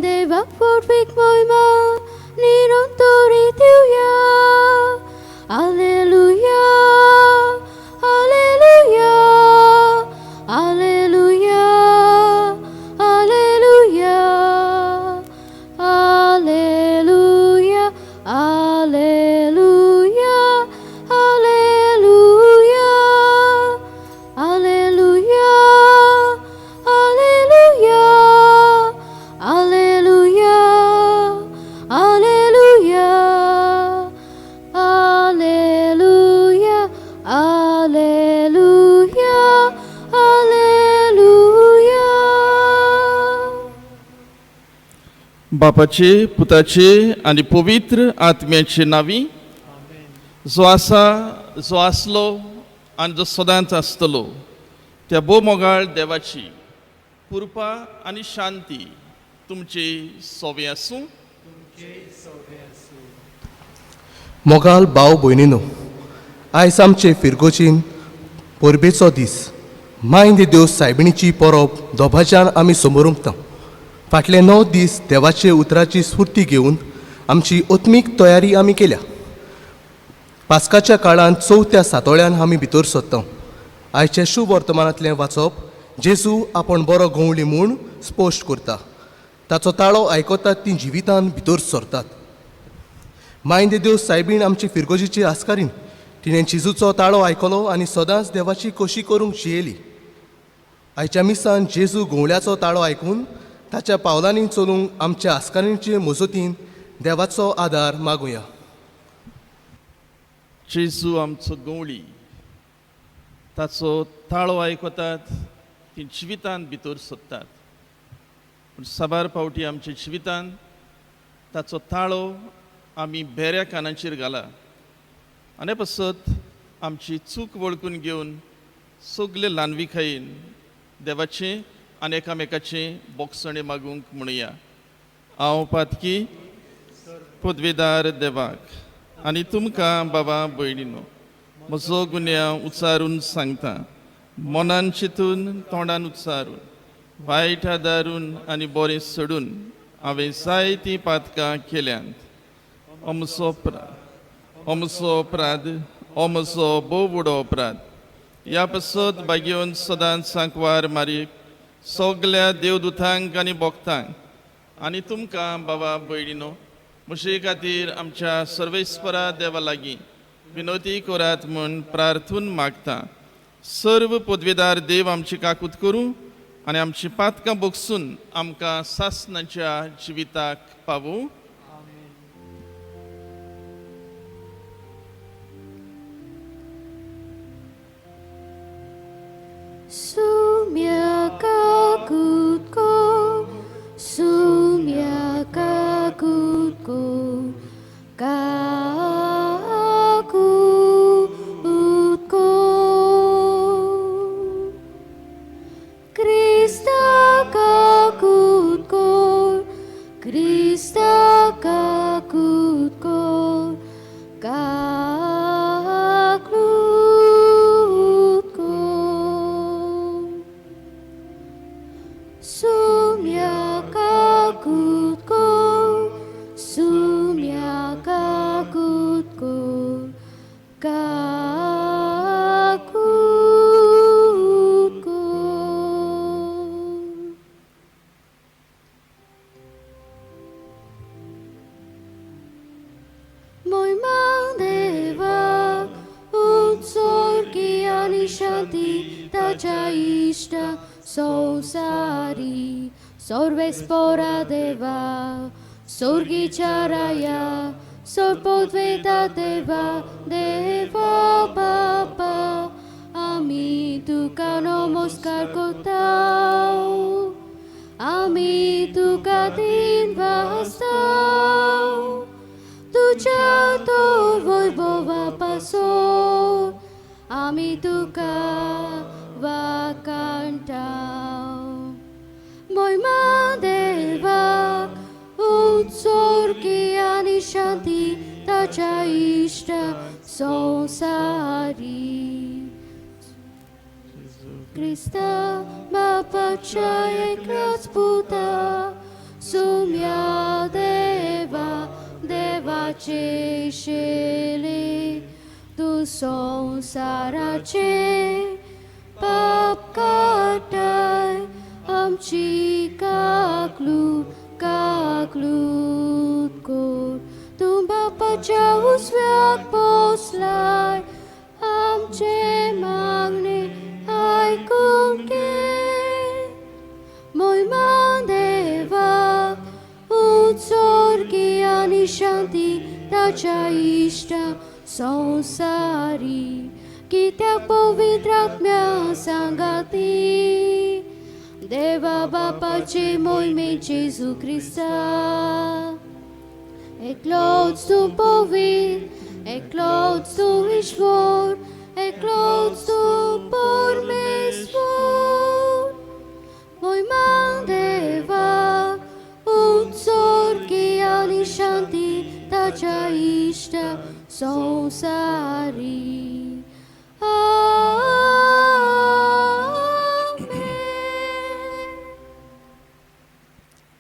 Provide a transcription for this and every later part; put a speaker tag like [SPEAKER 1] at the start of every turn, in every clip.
[SPEAKER 1] Deva porvik moima nirontori tiuya. Alleluia, alleluia, alleluia, alleluia, alleluia, alleluia, alleluia, alleluia, alleluia, alleluia, alleluia, alleluia, alleluia, alleluia.
[SPEAKER 2] बापाचे पुताचे आणि पवित्र आत्म्याचे नावी जो आसा जो आसलो आणि जो सदांच आसतलो त्या बोमोगाळ देवाची कृपा आणि शांती तुमचे सोबे आसूं.
[SPEAKER 3] मोगाल भाव भयणीनो, आयज आमचे फिरगोचीन परबेचो दीस. मायंद देव सायबिणीची परब दोभाज्यान आमी समोर उमता. फाटले 9 दीस देवाचे उतराची स्फूर्ती घेवन आमची ओत्मीक तयारी आमी केल्या. पास्काच्या काळांत 4थ्या सातोळ्यान आमी भितर सरता. आयचे शुभ वर्तमानांतलें वाचप जेजू आपण बरो गवळी म्हूण स्पश्ट करता. ताचो ताळो आयकतात ती जिवितान भितर सरतात. मायंद देव सायबीण आमची फिरगोजीची आस्कारीन. तिणें जेजूचो ताळो आयकलो आनी सदांच देवाची खोशी करूंक शियेली. आयच्या मिसान जेजू गवळ्याचो ताळो आयकून ताच्या पावलांनी चलूंक आमच्या आस्कारीणचे मजतीन देवाचो आदार मागुया.
[SPEAKER 2] जेजू आमचो गवळी ताचो ताळो आयकतात ती जिवितान भितर सरतात. पूण साबार फावटी आमच्या जिवितान ताचो ताळो आमी बेऱ्या कानाचेर घाला आनी पासत आमची चूक वळखून घेवन सगले ल्हानविकायेन देवाचें आनी एकामेकाचें बोगसणें मागूंक म्हणुया. हांव पातकी पदवेदार देवाक आनी तुमकां बाबा भयणीनो म्हजो गुन्यांव उच्चारून सांगता. मनान चिंतून तोंडान उच्चारून वायट आदारून आनी बरें सोडून हांवें जायतीं पातकां केल्यांत. हो म्हजो अपराध, हो म्हजो भोव व्हडलो अपराध. ह्या पासत बागेवन सदांच सांकवार मारीक सगल्या देवदूतांक आनी भक्तांक आनी तुमकां बाबा भयणीनो म्हजे खातीर आमच्या सर्वेस्परा देवा लागीं विनोती करात म्हूण प्रार्थून मागता. सर्व पदवेदार देव आमची काकूत करूं आनी आमची पातकां बोगसून आमकां सासणाच्या जिविताक पावूं.
[SPEAKER 1] Sumia kakutko, sumia kakutko, kakutko. Krista kakutko, Krista kakutko, Sumia kakutko, sumia kakutko, kakutko. Moimang deva, utsorgi ani shanti, taja ishta, संसारी सर्वेस्परा देवा स्वर्गीच्या राया सर्पोद्वेता देवा देवा बापा आमी तुका नमस्कार करताव. आमी तुका दिन वाजताव. तुझ्या तो वैभवा पासून आमी तुका वाकांटाव. मोयमा देवा ताच्या इष्ट संसारी Krista बापाच्या एकल्याच पुता सुम्या देवा देवाचे शेले तू संसाराचे पाप काटाय आमची काकलूत कोर तू बापाच्या उजव्यात पोचलाय आमचे मागणे ऐकून घे मोहिमा देवा उत्सर्गी आणि शांती ताच्या इष्ट संसारी कित्याक पवित्र आत्म्या सांगाती देवा बापाचे मोहिमे जेजू ख्रिस्ता एकलोच तू पवित्र एकलोच तू ईश्वर एकलोच तू परमेश्वर मोहिमा देवा उत्सर्गी आणि शांती ताच्या इष्ट संसारी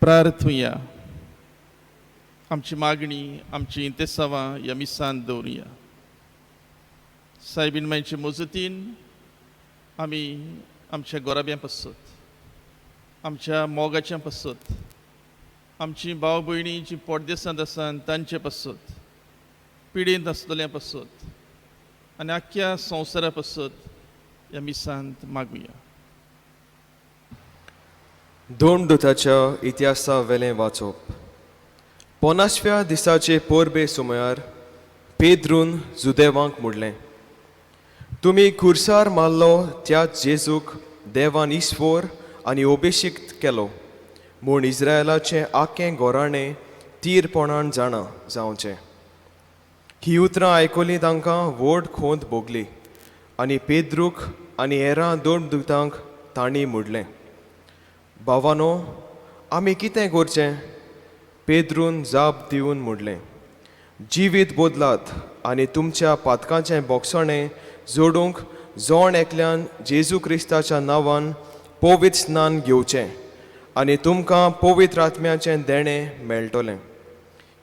[SPEAKER 2] प्रार्थुया आमची मागणी आमची इंतेसावां ह्या मिसांत दवरुया सायबीन मायचे मजतीन आमी आमच्या गोराब्यां पसत आमच्या मोगाच्या पसत आमची भाव भयणी जी पोडदेसांत आसात तांचे पसत पिडेंत आसतल्या पसत आनी आख्ख्या संवसारा पसत ह्या मिसांत मागुया
[SPEAKER 4] दोन दुताच्या इतिहासा वेलें वाचप 50व्या दिसाचे पोरबे सुमार पेद्रून जुदेवांक म्हणलें तुमी खुर्सार मारलो त्याच जेजूक देवान ईश्वर आनी अभिषेक्त केलो म्हूण इस्रायलाचें आख्खें गोराणें तीरपणान जाणा जावचें ही उतरां आयकली तांकां व्हड खोंत भोगली आनी पेद्रूक आनी हेरां दोन दुतांक तांणी म्हणलें भावानो आमी कितें करचें पेद्रून जाप दिवन म्हणलें जिवीत बदलात आनी तुमच्या पातकांचें बोगसणें जोडूंक जोण एकल्यान जेजू क्रिस्ताच्या नांवान पवित्र स्नान घेवचें आनी तुमकां पवित्र आत्म्याचें देणें मेळटलें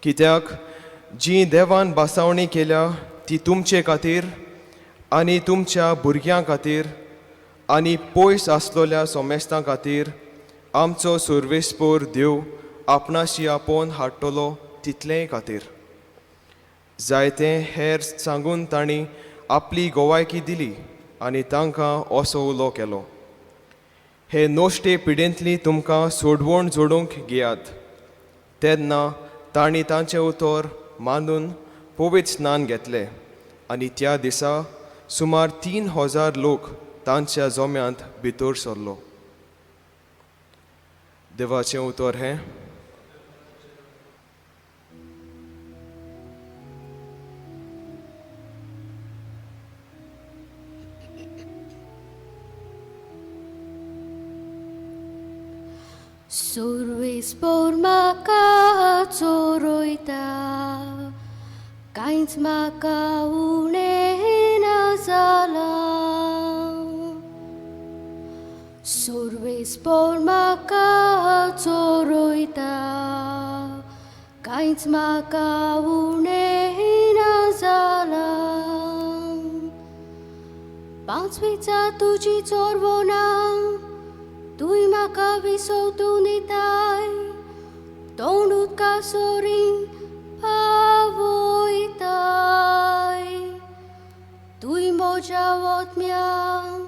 [SPEAKER 4] कित्याक जी देवान बासावणी केल्या ती तुमचे खातीर आनी तुमच्या भुरग्यां खातीर आनी पयस आसलोल्या सोमेस्तां खातीर आमचो सर्वेस्पोर देव आपणाशी आपोवन हाडटलो तितलेय खातीर जायतें हेर सांगून तांणी आपली गोवायकी दिली आनी तांकां असो उलो केलो हे नोश्टे पिडेंतली तुमकां सोडवण जोडूंक घेयात तेन्ना तांणी तांचें उतर मानून पवित्र स्नान घेतलें आनी त्या दिसा सुमार 3000 लोक तांच्या जोम्यांत भितर सरलो देवाचें उतर हें
[SPEAKER 1] सर्वेस्पोर म्हाका चोरयता कांयच म्हाका उणें ना जाला सर्वेस्पोर म्हाका चोरयता कांयच म्हाका उणें ना जाला पांचवीचा तुजी चोरवना तुय म्हाका विसवतून दिताय तोंड उदका सोरीन पावयताय तुय म्हज्या वोतम्यांक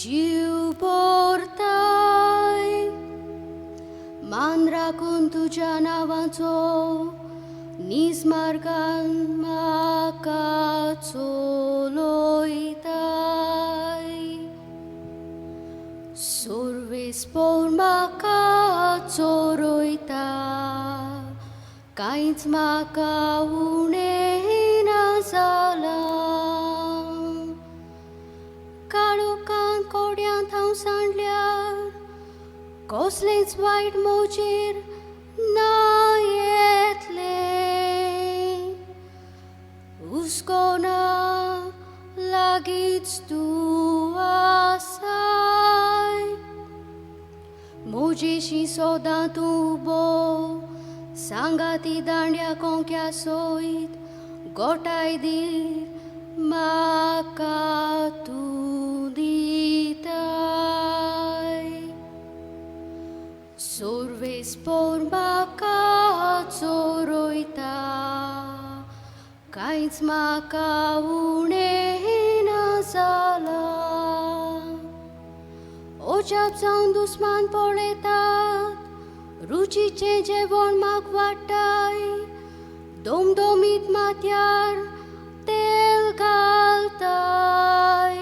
[SPEAKER 1] जीव भरताय मान राखून तुज्या नांवाचो निजमार्गान म्हाका चलयताय सर्वेस्पोर म्हाका चोरयता कांयच म्हाका उणें ना जाला काळोखांत कोड्यांत हांव सांडल्यार कसलेंच वायट म्हजेर ना येतलें तूं आसाय मोजेशी सोदां तूं उबो सांगाती दांड्या कोंक्या सोयत गोटाय दीर म्हाका तूं दिताय सोर्वेस्पोर म्हाका चोरयता कांयच म्हाका उणें ना जाला ओजाप जावन दुस्मान पळयतात रुचीचें जेवण म्हाका वाडटाय दोमदोमीत माथ्यार तेल घालताय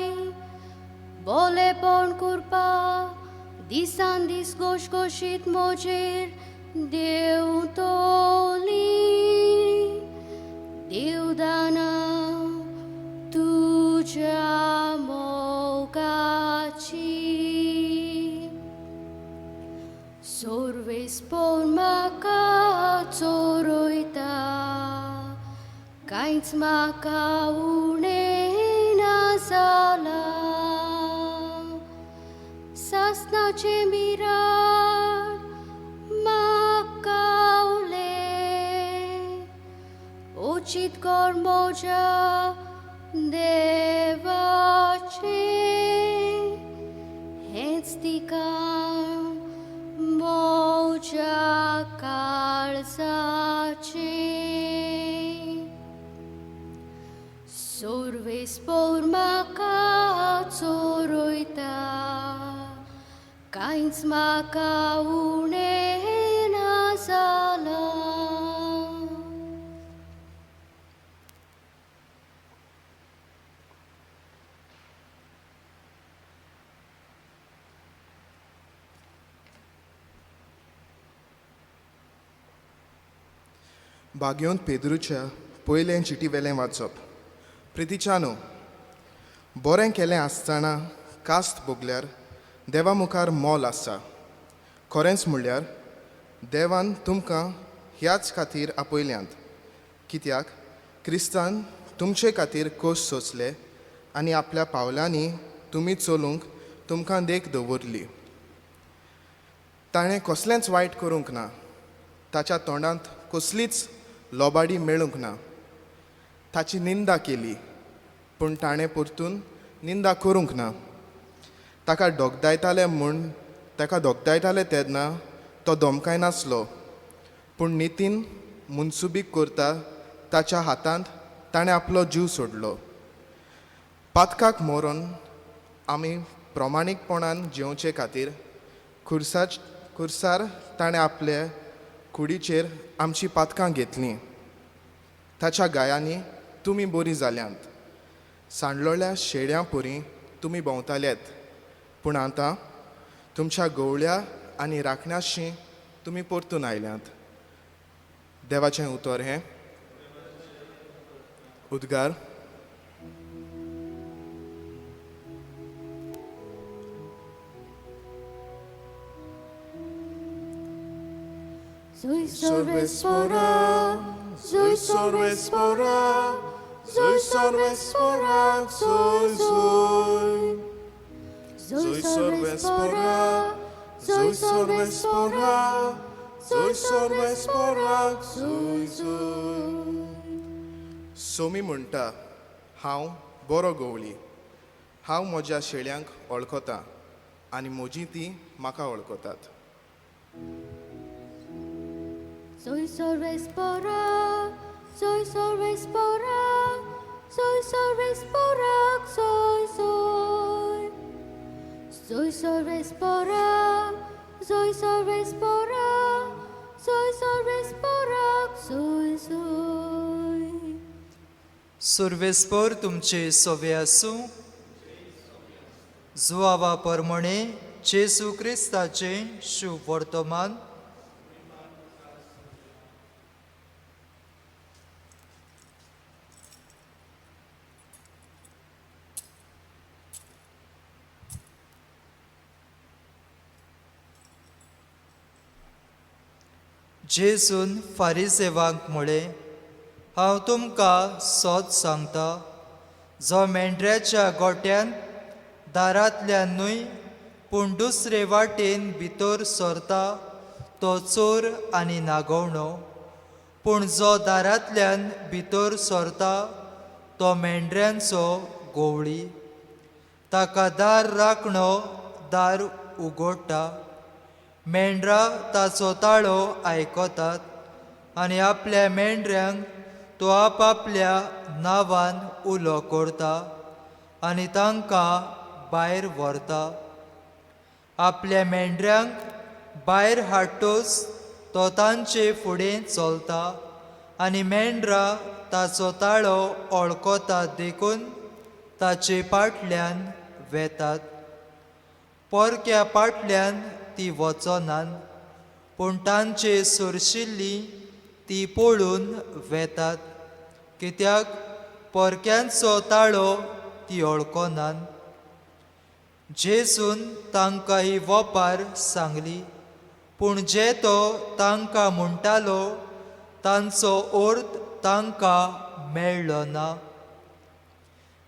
[SPEAKER 1] बोलेपण करपा दिसान दीस गोशगोशीत मोजेर देव तोली देवदाना तुज्या मोगाची सोर्वेस्पोर म्हाका चोरयता कांयच म्हाका उणें ना जाला सासनाचे मिराड म्हाका उचित कर मोजा देवाचे हेच तिका मोजा काळजाचे सोर्वेस्पोर म्हाका चोरयता कांयच म्हाका उणें ना जाला
[SPEAKER 5] बागयोन पेद्रूच्या पयलें चिटी वेलें वाचप प्रितीच्यानो बरें केलें आसतना कास्त भोगल्यार देवा मुखार मोल आसा खरेंच म्हणल्यार देवान तुमकां ह्याच खातीर आपयल्यांत कित्याक क्रिस्तान तुमचे खातीर कोस सोंसले आनी आपल्या पावलांनी तुमी चलूंक तुमकां देख दवरली ताणें कसलेंच वायट करूंक ना ताच्या तोंडांत कसलीच लोबाडी मेळूंक ना ताची निंदा केली पूण ताणें परतून निंदा करूंक ना ताका दोगदायताले म्हूण ताका दोगदायताले तेन्ना तो धमकाय नासलो पूण नितीन मुनसुबीक करता ताच्या हातांत ताणें आपलो जीव सोडलो पातकाक मरोन आमी प्रमाणीकपणान जेवचे खातीर खुर्सार ताणें आपले कुडीचेर आमची पातकां घेतलीं ताच्या गायांनी तुमी बरीं जाल्यांत सांडलोल्या शेड्यां परी तुमी भोंवतालेत पूण आतां तुमच्या गवळ्या आनी राखण्याशी तुमी परतून आयल्यांत देवाचें उतर हें उद्गार
[SPEAKER 1] Zui sorvespora, zui sorvespora, zui sorvespora, zui zui. Zui sorvespora, zui sorvespora, zui sorvespora, zui zui.
[SPEAKER 5] Somi म्हणटा हांव बरो गवळी हांव म्हज्या शेळ्यांक वळखतां आनी म्हजीं तीं म्हाका वळखतात
[SPEAKER 1] Zui sorvespora, zui sorvespora, zui sorvespora, zui zui. Zui sorvespora, zui sorvespora, zui sorvespora, zui zui.
[SPEAKER 6] सुर्वेस्पर तुमचे सोवे आसूं जुआवा परमणे जेसू क्रिस्ताचे शुभ वर्तमान जेसून फारिसेवांक म्हळें हांव तुमकां सोत सांगता जो मेंढऱ्याच्या गोट्यान दारांतल्यान न्हय पूण दुसरे वाटेन भितर सरता तो चोर आनी नागवणो. पूण जो दारांतल्यान भितर सरता तो मेंढऱ्यांचो गोवळी. ताका दार राखणो दार उगडटा. मेंढरां ताचो ताळो आयकतात आनी आपल्या मेंढऱ्यांक तो आपापल्या नांवान उलो करता आनी तांकां भायर व्हरता. आपल्या मेंढऱ्यांक भायर हाडटोच तो तांचे फुडें चलता आनी मेंढरां ताचो ताळो वळखतात देखून ताचे फाटल्यान वेतात. पोरक्या फाटल्यान ती वचनात पूण तांचे सुरशिल्ली ती पळून वेतात, कित्याक पोरक्यांचो ताळो ती वळखनात. जेजून तांकां ही वपार सांगली, पूण जे तो तांकां म्हणटालो तांचो अर्थ तांकां मेळ्ळो ना.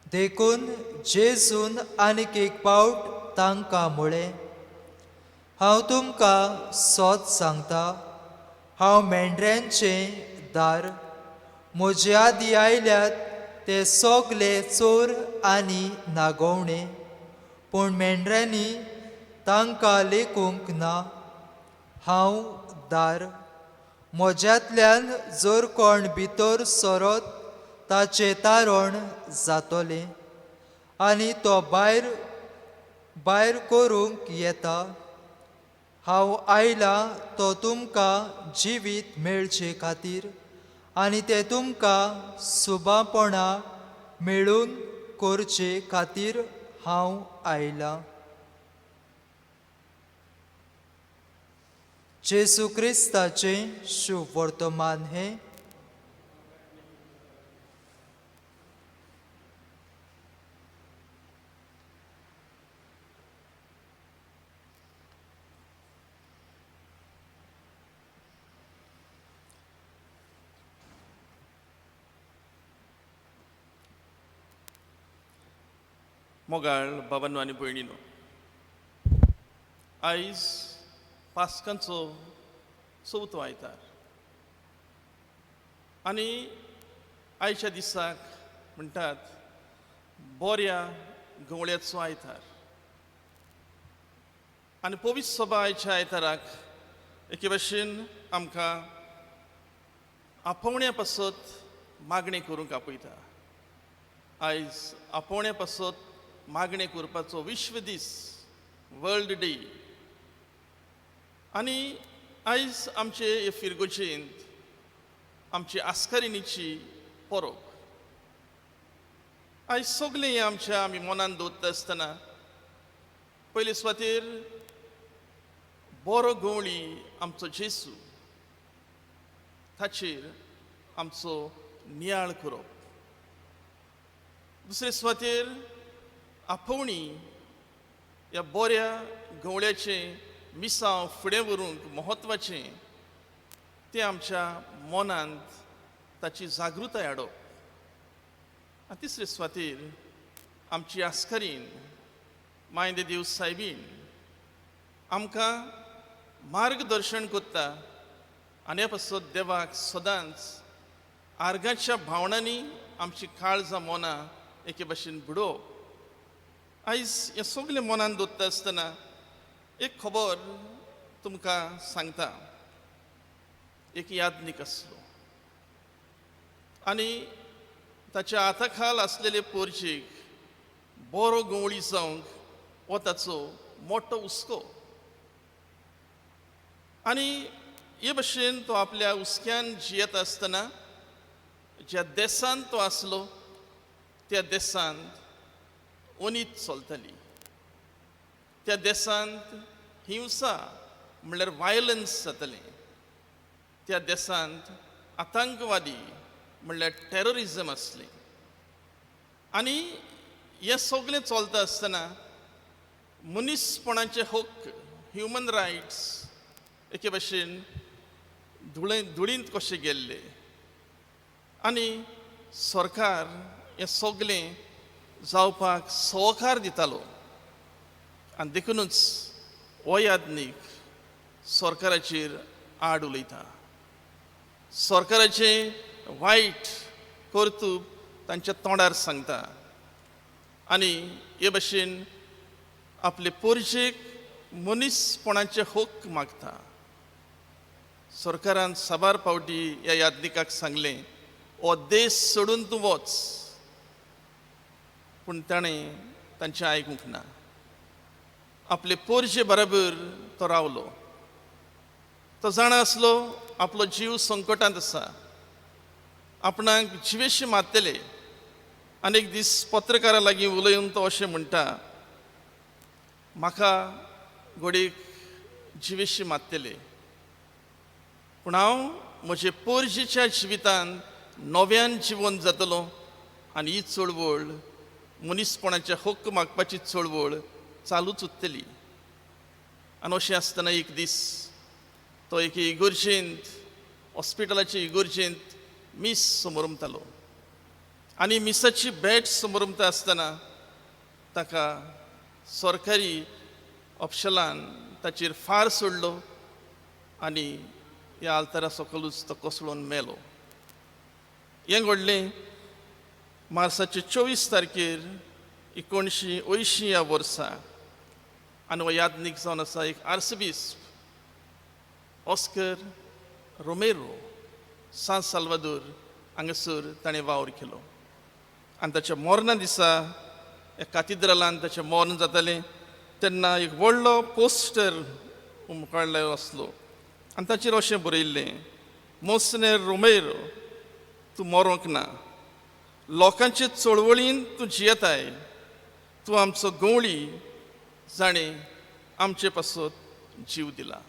[SPEAKER 6] देखून जेजून आनीक एक फावट तांकां म्हळें, हांव तुमकां सत सांगता, हांव मेंढऱ्यांचें दार. म्हजे आदीं आयल्यात ते सगळे चोर आनी नागवणे, पूण मेंढऱ्यांनी तांकां लेखूंक ना. हांव दार. म्हज्यांतल्यान जर कोण भितर सरत ताचें तारण जातलें आनी तो भायर करूंक येता. हांव आयलां तो तुमकां जिवीत मेळचे खातीर आनी ते तुमकां सुबापणा मेळून करचे खातीर हांव आयलां. जेजू क्रिस्ताचें शुभ वर्तमान हें.
[SPEAKER 2] मोगाळ बाबांनो आनी भयणीनो, आयज पास्कांचो चवथो आयतार आनी आयच्या दिसाक म्हणटात बऱ्या गवळ्याचो आयतार. आनी पवित्र सभा आयच्या आयताराक एके भाशेन आमकां आपोवण्या पासत मागणी करूंक आपयता. आयज आपोवण्या पासत मागणी करपाचो विश्व दीस, वर्ल्ड डे. आनी आयज आमचे हे फिरगोचेंत आमची आस्कारिणीची परब. आयज सगलें हें आमच्या आमी मनान दवरता आसतना पयले सुवातेर बरो गवळी आमचो जेजू, ताचेर आमचो नियाळ करप. दुसरे सुवातेर आपोवणी ह्या बऱ्या गवळ्याचें मिसांव फुडें व्हरूंक म्हत्वाचें तें आमच्या मनांत ताची जागृताय हाडप. आनी तिसरे सुवातेर आमची आस्कारीण मायंद देव सायबीण आमकां मार्गदर्शन करता आनी ह्या पासत देवाक सदांच आर्गाच्या भावनांनी आमची काळजां मनां एके भाशेन बुडोवप. आयज हें सगलें मनान दवरता आसतना एक खबर तुमकां सांगता. एक यादनीक आसलो आनी ताच्या हाताखाल आसलेले पोरचेक बरो गवळी जावंक हो ताचो मोठो हुस्को. आनी हे भाशेन तो आपल्या हुस्क्यान जियेता आसतना ज्या देसांत तो आसलो त्या देसांत अनीत चलताली. त्या देसांत हिंसा म्हणल्यार वायलन्स जातालें. त्या देसांत आतंकवादी म्हणल्यार टेररिजम आसलें. आनी हें सगलें चलता आसतना मनीसपणाचे हक्क, ह्युमन रायट्स एके भाशेन धुळींत कशे गेल्ले. आनी सरकार हें सगलें जावपाक सहकार दितालो आनी देखूनच हो यादनीक सरकाराचेर आड उलयता. सरकाराचे वायट कर्तूब तांच्या तोंडार सांगता आनी हे भाशेन आपले पोरजेक मनीसपणाचे हक्क मागता. सरकारान साबार पावटी ह्या यादनिकाक सांगलें हो देश सोडून तूं वच, पूण ताणें तांचें आयकूंक ना. आपले पोरजे बराबर तो रावलो. तो जाणा आसलो आपलो जीव संकटांत आसा, आपणाक जिवेशी मारतले. आनीक दीस पत्रकारां लागीं उलयून तो अशें म्हणटा, म्हाका घडीक जिवेशी मारतले, पूण हांव म्हजे पोरजेच्या जिवितांत नव्यान जिवन जातलो आनी ही चळवळ मनीसपणाचे हक्क मागपाची चळवळ चालूच उरतली. आनी अशें आसतना एक दीस तो एक इगोर्जेंत, हॉस्पिटलाचे इगोर्जेंत मीस समोरुमतालो आनी मिसाची बॅट समोरुमता आसतना ताका सरकारी ऑफिशलान ताचेर फार सोडलो आनी ह्या आल्तारा सकलूच तो कोसळून मेलो. हें घडलें मार्चाचे 24 तारखेर 1980 ह्या वर्सा. आनी हो यादनीक जावन आसा एक आर्चबिशप ऑस्कर रोमेरो सान साल्वादोर हांगासर ताणें वावर केलो. आनी ताच्या मरणा दिसा ह्या कातिद्रलान ताचें मरण जातालें तेन्ना एक व्हडलो पोस्टर काडलेलो आसलो आनी ताचेर अशें बरयल्लें, मोसनेर रोमेरो तूं मरोंक ना, लोकांचे चळवळींत तूं जियेताय, तूं आमचो गवळी जाणें आमचे पासत जीव दिला.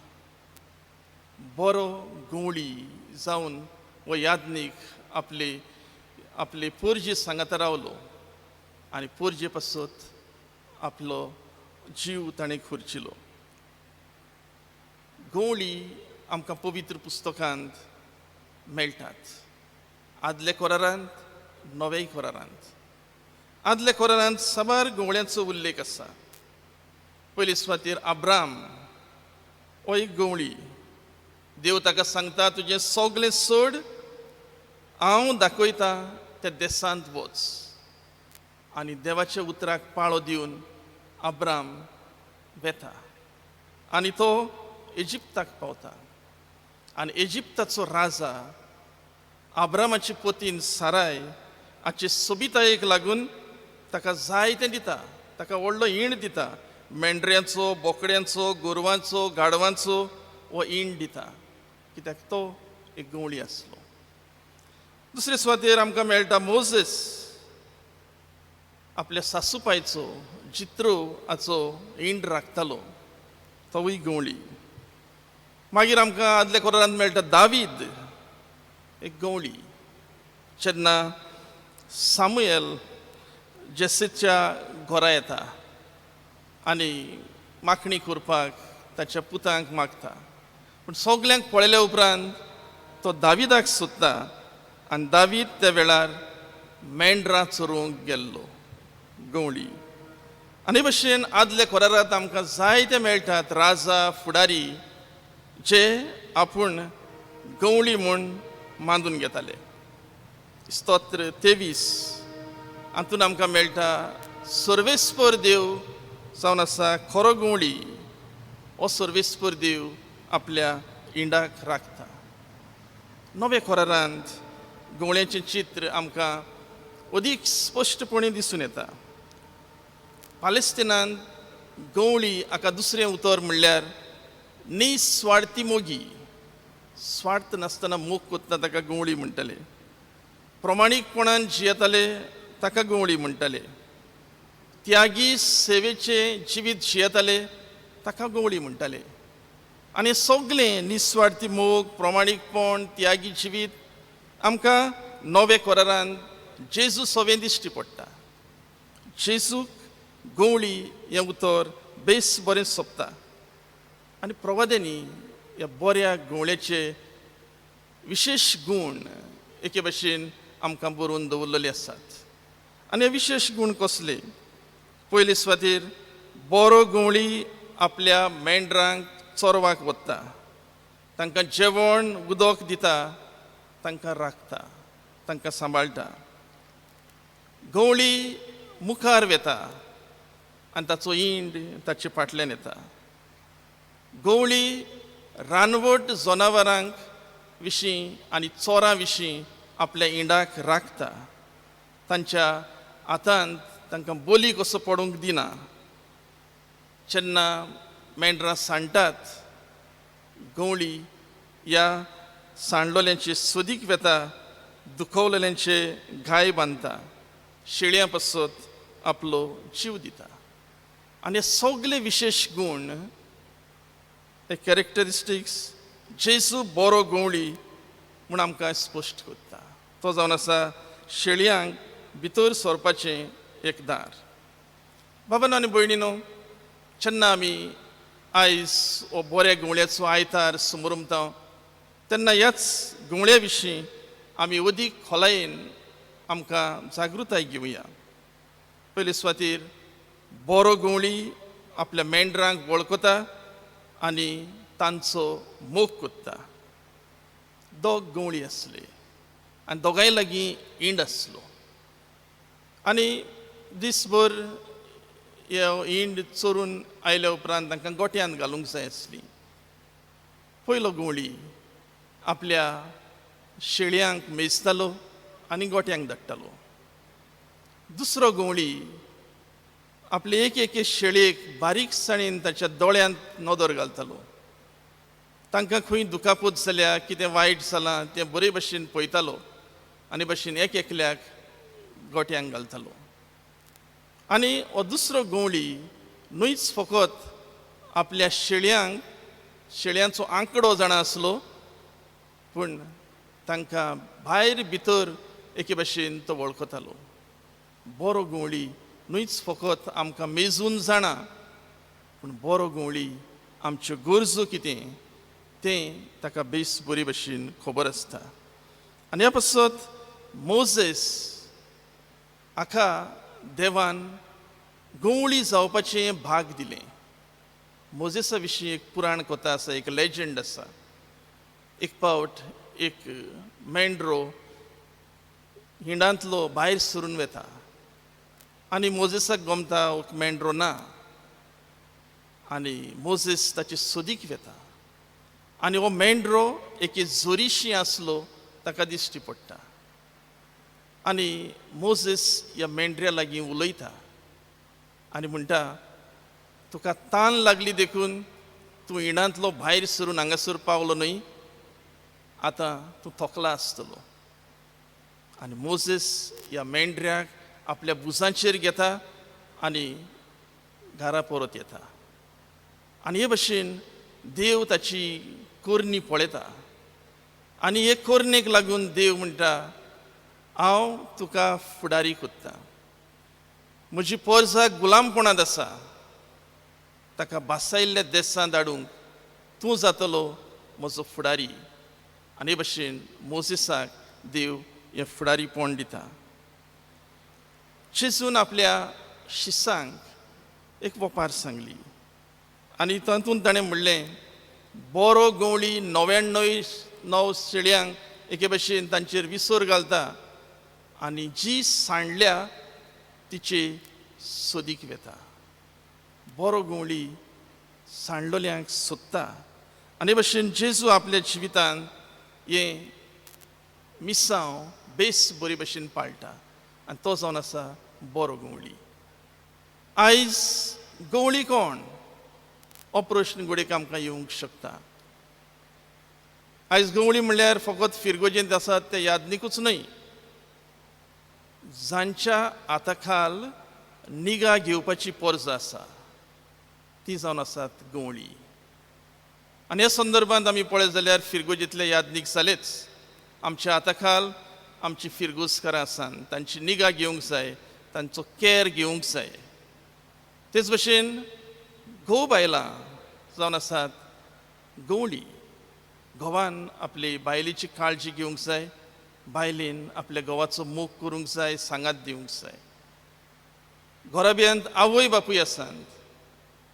[SPEAKER 2] बरो गवळी जावन हो यादनीक आपले पोरजे सांगाता रावलो आनी पोरजे पासत आपलो जीव ताणें खुर्चिलो. गवळी आमकां पवित्र पुस्तकांत मेळटात, आदल्या कोरारांत, नव्या कोरारांत. आदल्या कोरारांत साबार गवळ्यांचो उल्लेख आसा. पयले सुवातेर अब्राम हो एक गवळी. देव ताका सांगता, तुजें सगलें सोड, हांव दाखयता त्या देसांत वच. आनी देवाच्या उतराक पाळो दिवन अब्राम वेता आनी तो इजिप्ताक पावता. आनी इजिप्ताचो राजा अब्रामाची पतीन साराय हाचे सोबितायेक लागून ताका जाय तें दिता, ताका व्हडलो ईण दिता. मेंढऱ्यांचो, बोकड्यांचो, गोरवांचो, गाडवांचो हो ईण दिता, कित्याक तो एक गवळी आसलो. दुसरे सुवातेर आमकां मेळटा मोजेस आपल्या सासूपायचो जित्रो हाचो ईण राखतालो, तोवूय गवळी. मागीर आमकां आदल्या कोरांत मेळटा दावीद एक गवळी. जेन्ना सामुएल जेसेच्या घरा येता आनी माखणी करपाक ताच्या पुतांक मागता, पूण सगल्यांक पळयल्या उपरांत तो दाविदाक सोदता आनी दावीद त्या वेळार मेंढरां चोरूंक गेल्लो, गवळी. आनी भशेन आदल्या कोरारांत आमकां जायते मेळटात राजा, फुडारी जे आपूण गवळी म्हूण मांडून घेताले. स्तोत्र 23 हातून आमकां मेळटा सर्वेस्पर देव जावन आसा खरो गवळी. हो सर्वेस्पर देव आपल्या इंडाक राखता. नव्या कोरारांत गवळ्याचें चित्र आमकां अदीक स्पश्टपणे दिसून येता. पालेस्तिनांत गवळी हाका दुसरें उतर म्हणल्यार निस्वार्थी मोगी. स्वार्थ नासतना मोग कोत्ता ताका गवळी म्हणटाले. प्रमाणीकपणान जियेताले ताका गवळी म्हणटाले. त्यागी सेवेचे जिवीत जियेताले ताका गवळी म्हणटाले. आनी सगळें निस्वार्थी मोग, प्रमाणीकपण, त्यागी जिवीत आमकां नव्या कोरारांत जेजू सवें दिश्टी पडटा. जेजूक गवळी हें उतर बेस बरें सोंपता. आनी प्रवाद्यांनी ह्या बऱ्या गवळ्याचे विशेश गूण एके भाशेन आमकां बरोवन दवरलेले आसात. आनी हे विशेश गूण कसले? पयले सुवातेर बरो गवळी आपल्या मेंढरांक चोरवाक वता, तांकां जेवण उदक दिता, तांकां राखता, तांकां सांबाळटा. गवळी मुखार वेता आनी ताचो इंड ताचे फाटल्यान येता. गवळी रानवट जनावरांक विशीं आनी चोरां विशीं आपल्या इंडाक राखता. तांच्या हातांत तांकां बोली कसो पडूंक दिना. जेन्ना मेंढरां सांडटात, गवळी ह्या सांडलोल्यांचे सोदीक वेता, दुखवलेल्यांचे घाय बांदता, शेळयां पासत आपलो जीव दिता. आनी हे सगळे विशेष गूण, हे कॅरेक्टरिस्टिक्स जेजू बरो गवळी म्हूण आमकां स्पश्ट करता. तो जावन आसा शेळयांक भितर सरपाचें एक दार. बाबानो आनी भयणीनो, जेन्ना आमी आयज हो बऱ्या गवळ्याचो आयतार समारंभता, तेन्ना ह्याच गवळ्या विशीं आमी अदीक खोलायेन आमकां जागृताय घेवया. पयले सुवातेर बरो गवळी आपल्या मेंढरांक वळखता आनी तांचो मोग कोत्ता. दोग गवळी आसले आनी दोगांय लागीं इंड आसलो. आनी दिसभर ह्यो इंड चोरून आयल्या उपरांत तांकां गोठ्यांत घालूंक जाय आसली. पयलो गवळी आपल्या शेळयांक मेजतालो आनी गोठ्यांक धाडटालो. दुसरो गवळी आपले एक शेळयेक बारीकसाणेन ताच्या दोळ्यांत नदर घालतालो. तांकां खंय दुखापत जाल्या, कितें वायट जालां तें बरे भशेन पळयतालो आनी भशेन एकल्याक गोठ्यांक घालतालो. आनी हो दुसरो गवळी न्हूच फकत आपल्या शेळयांचो आंकडो जाणा आसलो, पूण तांकां भायर भितर एके भशेन तो वळखतालो. बरो गवळी न्हूच फकत आमकां मेजून जाणा, पूण बरो गवळी आमच्यो गरजो कितें तें ताका बेस बरे भशेन खबर आसता. आनी ह्या पासत मोजेस हाका देवान गवळी जावपाचें भाग दिलें. मोजेसा विशीं एक पुराण कथा आसा, एक लेजंड आसा. एक पावट एक मेंढरो हिंडांतलो भायर सरून वेता आनी मोजेसाक गमता मेंढरो ना. आनी मोजेस ताचे सोदीक वेता आनी हो मेंढरो एके जोरीशी आसलो ताका दिश्टी पडटा. आनी मोजेस ह्या मेंढऱ्या लागीं उलयता आनी म्हणटा, तुका तान लागली देखून तूं हिंडांतलो भायर सरून हांगासर पावलो न्हय, आतां तूं थकला आसतलो. आनी मोजेस ह्या मेंढऱ्याक आपल्या बुजांचेर घेता आनी घरा परत येता. आनी हे भशेन देव ताची कोरणी पळयता आनी हे कोरणेक लागून देव म्हणटा, हांव तुका फुडारी कोत्ता. म्हजी परजा गुलामपणांत आसा, ताका बासायल्ल्या देसांत धाडूंक तूं जातलो म्हजो फुडारी. आनी हे भशेन मोसेसाक देव हें फुडारीपण दिता. जेजून आपल्या शिसांक एक वपार सांगली आनी तातूंत ताणें म्हणलें, बरो गवळी 99 शेळयांक एके भशेन तांचेर विसर घालता आनी जी सांडल्या तिचे सोदीक वेता. बरो गवळी सांडलोल्यांक सोदता. आनी भशेन जेजू आपल्या जिवितांत हें मिसांव बेस बरे भशेन पाळटा आनी तो जावन आसा बरो गवळी. आयज गवळी कोण हो प्रश्न घोडेक आमकां येवंक शकता. आयज गवळी म्हणल्यार फकत फिरगोजेंत आसात ते यादनीकूच न्हय, जांच्या हाताखाल निगा घेवपाची पर्ज आसा ती जावन आसात गवळी. आनी ह्या संदर्भांत आमी पळयत जाल्यार फिरगोजेंतले यादनीक जालेच. आमच्या हाताखाल आमची फिरगोजकारां आसात, तांची निगा घेवंक जाय, तांचो कॅर घेवंक जाय. तेच भशेन घोव बायलां जावन आसात गवळी. घोवान आपली बायलेची काळजी घेवंक जाय, बायलेन आपल्या घोवाचो मोग करूंक जाय, सांगात दिवंक जाय. घोराब्यांत आवय बापूय आसात